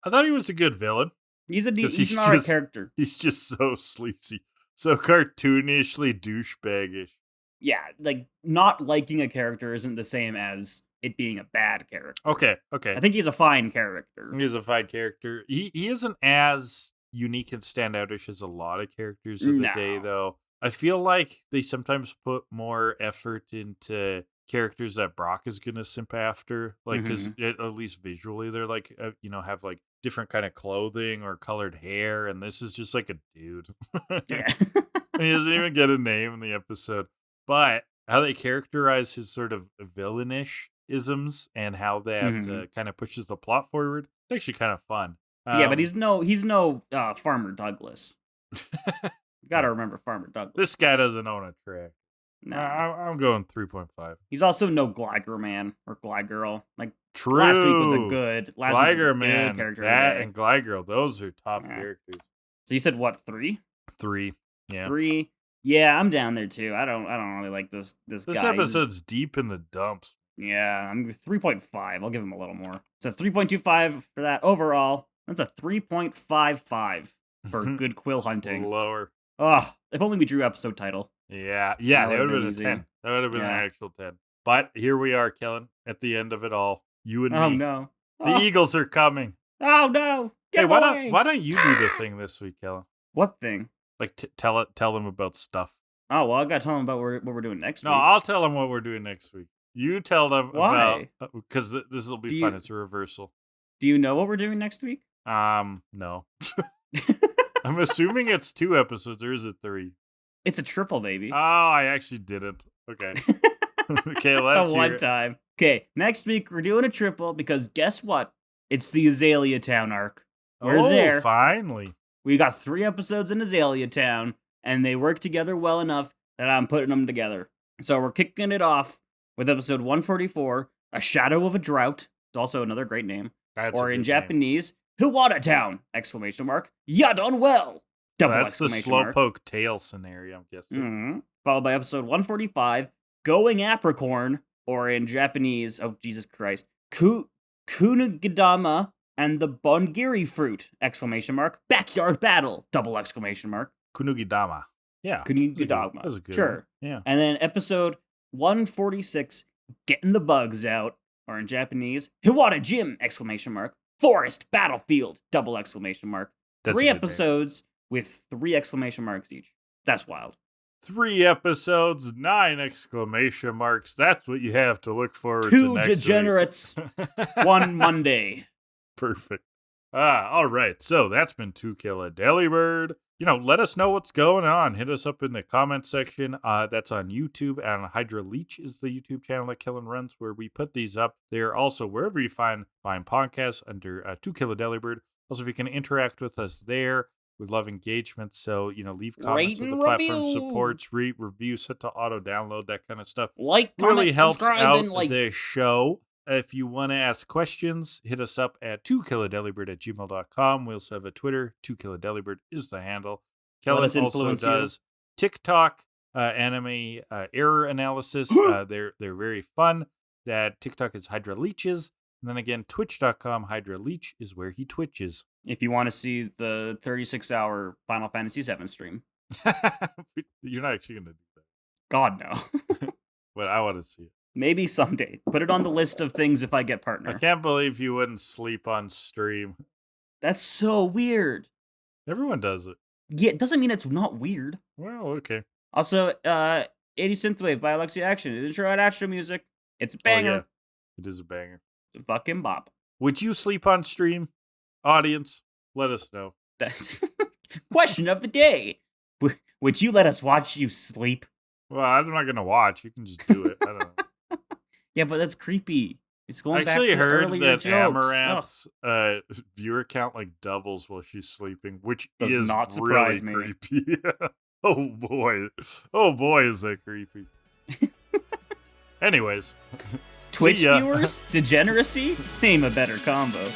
I thought he was a good villain. He's an alright character. He's just so sleazy, so cartoonishly douchebaggish. Yeah, like not liking a character isn't the same as it being a bad character. Okay. I think he's a fine character. He's a fine character. He isn't as unique and standoutish as a lot of characters of the day, though. I feel like they sometimes put more effort into characters that Brock is gonna simp after, like because at least visually they're like have like different kind of clothing or colored hair, and this is just like a dude. Yeah. He doesn't even get a name in the episode, but how they characterize his sort of villainish isms and how that kind of pushes the plot forward, it's actually kind of fun. Yeah, but he's no Farmer Douglas. You gotta remember Farmer Douglas. This guy doesn't own a track. No. I'm going 3.5. He's also no Gligar Man or Glygirl. Like, True. Last week was a good character. And Glygirl, those are top characters. So you said what, 3? 3, yeah. 3. Yeah, I'm down there too. I don't really like this guy. This episode's deep in the dumps. Yeah, I'm 3.5. I'll give him a little more. So it's 3.25 for that overall. That's a 3.55 for good Quil Hunting. Lower. Oh, if only we drew episode title. Yeah, that would have been a 10. That would have been an actual 10. But here we are, Kellan, at the end of it all. You and me. Oh, no. The Eagles are coming. Oh, no. Get away. Why don't you do the thing this week, Kellan? What thing? Like, tell them about stuff. Oh, well, I got to tell them about what we're doing next week. No, I'll tell them what we're doing next week. You tell them Why? about... Because this will be fun. It's a reversal. Do you know what we're doing next week? No. I'm assuming it's 2 episodes, or is it 3? It's a triple, baby. Oh, I actually didn't. Okay. Okay, let's the one time. Okay, next week we're doing a triple because guess what? It's the Azalea Town arc. We're there. Finally. We got 3 episodes in Azalea Town, and they work together well enough that I'm putting them together. So we're kicking it off with episode 144, A Shadow of a Drought. It's also another great name. Or in Japanese, Hiwata Town! Exclamation mark. Ya done well! Double That's exclamation the mark. slowpoke tail scenario, I'm guessing. Followed by episode 145, Going Apricorn, or in Japanese, oh Jesus Christ, Kunigidama and the Bongiri Fruit! Exclamation mark. Backyard Battle! Double exclamation mark. Kunigidama. Yeah. Kunigidama. That was a good Sure. one. Yeah. And then episode 146, Getting the Bugs Out, or in Japanese, Hiwata Gym! Exclamation mark. Forest Battlefield! Double exclamation mark. That's 3 episodes with 3 exclamation marks each. That's wild. 3 episodes, 9 exclamation marks. That's what you have to look forward to 2 next degenerates, week. 1 Monday. Perfect. All right. So that's been To Kill A Delibird. Let us know what's going on. Hit us up in the comment section. That's on YouTube, and Hydra Leech is the YouTube channel that Kellan runs, where we put these up. They're also wherever you find podcasts under To Kill A Delibird. Also, if you can interact with us there, we love engagement. So, leave comments with the platform supports, review, set to auto download, that kind of stuff. Like, really comment, helps subscribe, out and like the show. If you want to ask questions, hit us up at tokilladelibird@gmail.com. We also have a Twitter. To Kill A Delibird is the handle. Kellan also does TikTok anime error analysis. They're very fun. That TikTok is Hydra Leeches. And then again, twitch.com, Hydra Leech is where he twitches. If you want to see the 36-hour Final Fantasy VII stream. You're not actually going to do that. God, no. But I want to see it. Maybe someday. Put it on the list of things if I get partner. I can't believe you wouldn't sleep on stream. That's so weird. Everyone does it. Yeah, it doesn't mean it's not weird. Well, okay. Also, 80 Synthwave by Alexia Action. It's intro and outro music. It's a banger. Oh, yeah. It is a banger. It's a fucking bop. Would you sleep on stream? Audience, let us know. That's question of the day. Would you let us watch you sleep? Well, I'm not going to watch. You can just do it. I don't know. Yeah, but that's creepy. It's going back to I actually heard earlier that jokes. Amaranth's viewer count doubles while she's sleeping, which does is not surprise really me. Creepy. Oh boy, is that creepy. Anyways, Twitch viewers, degeneracy, name a better combo.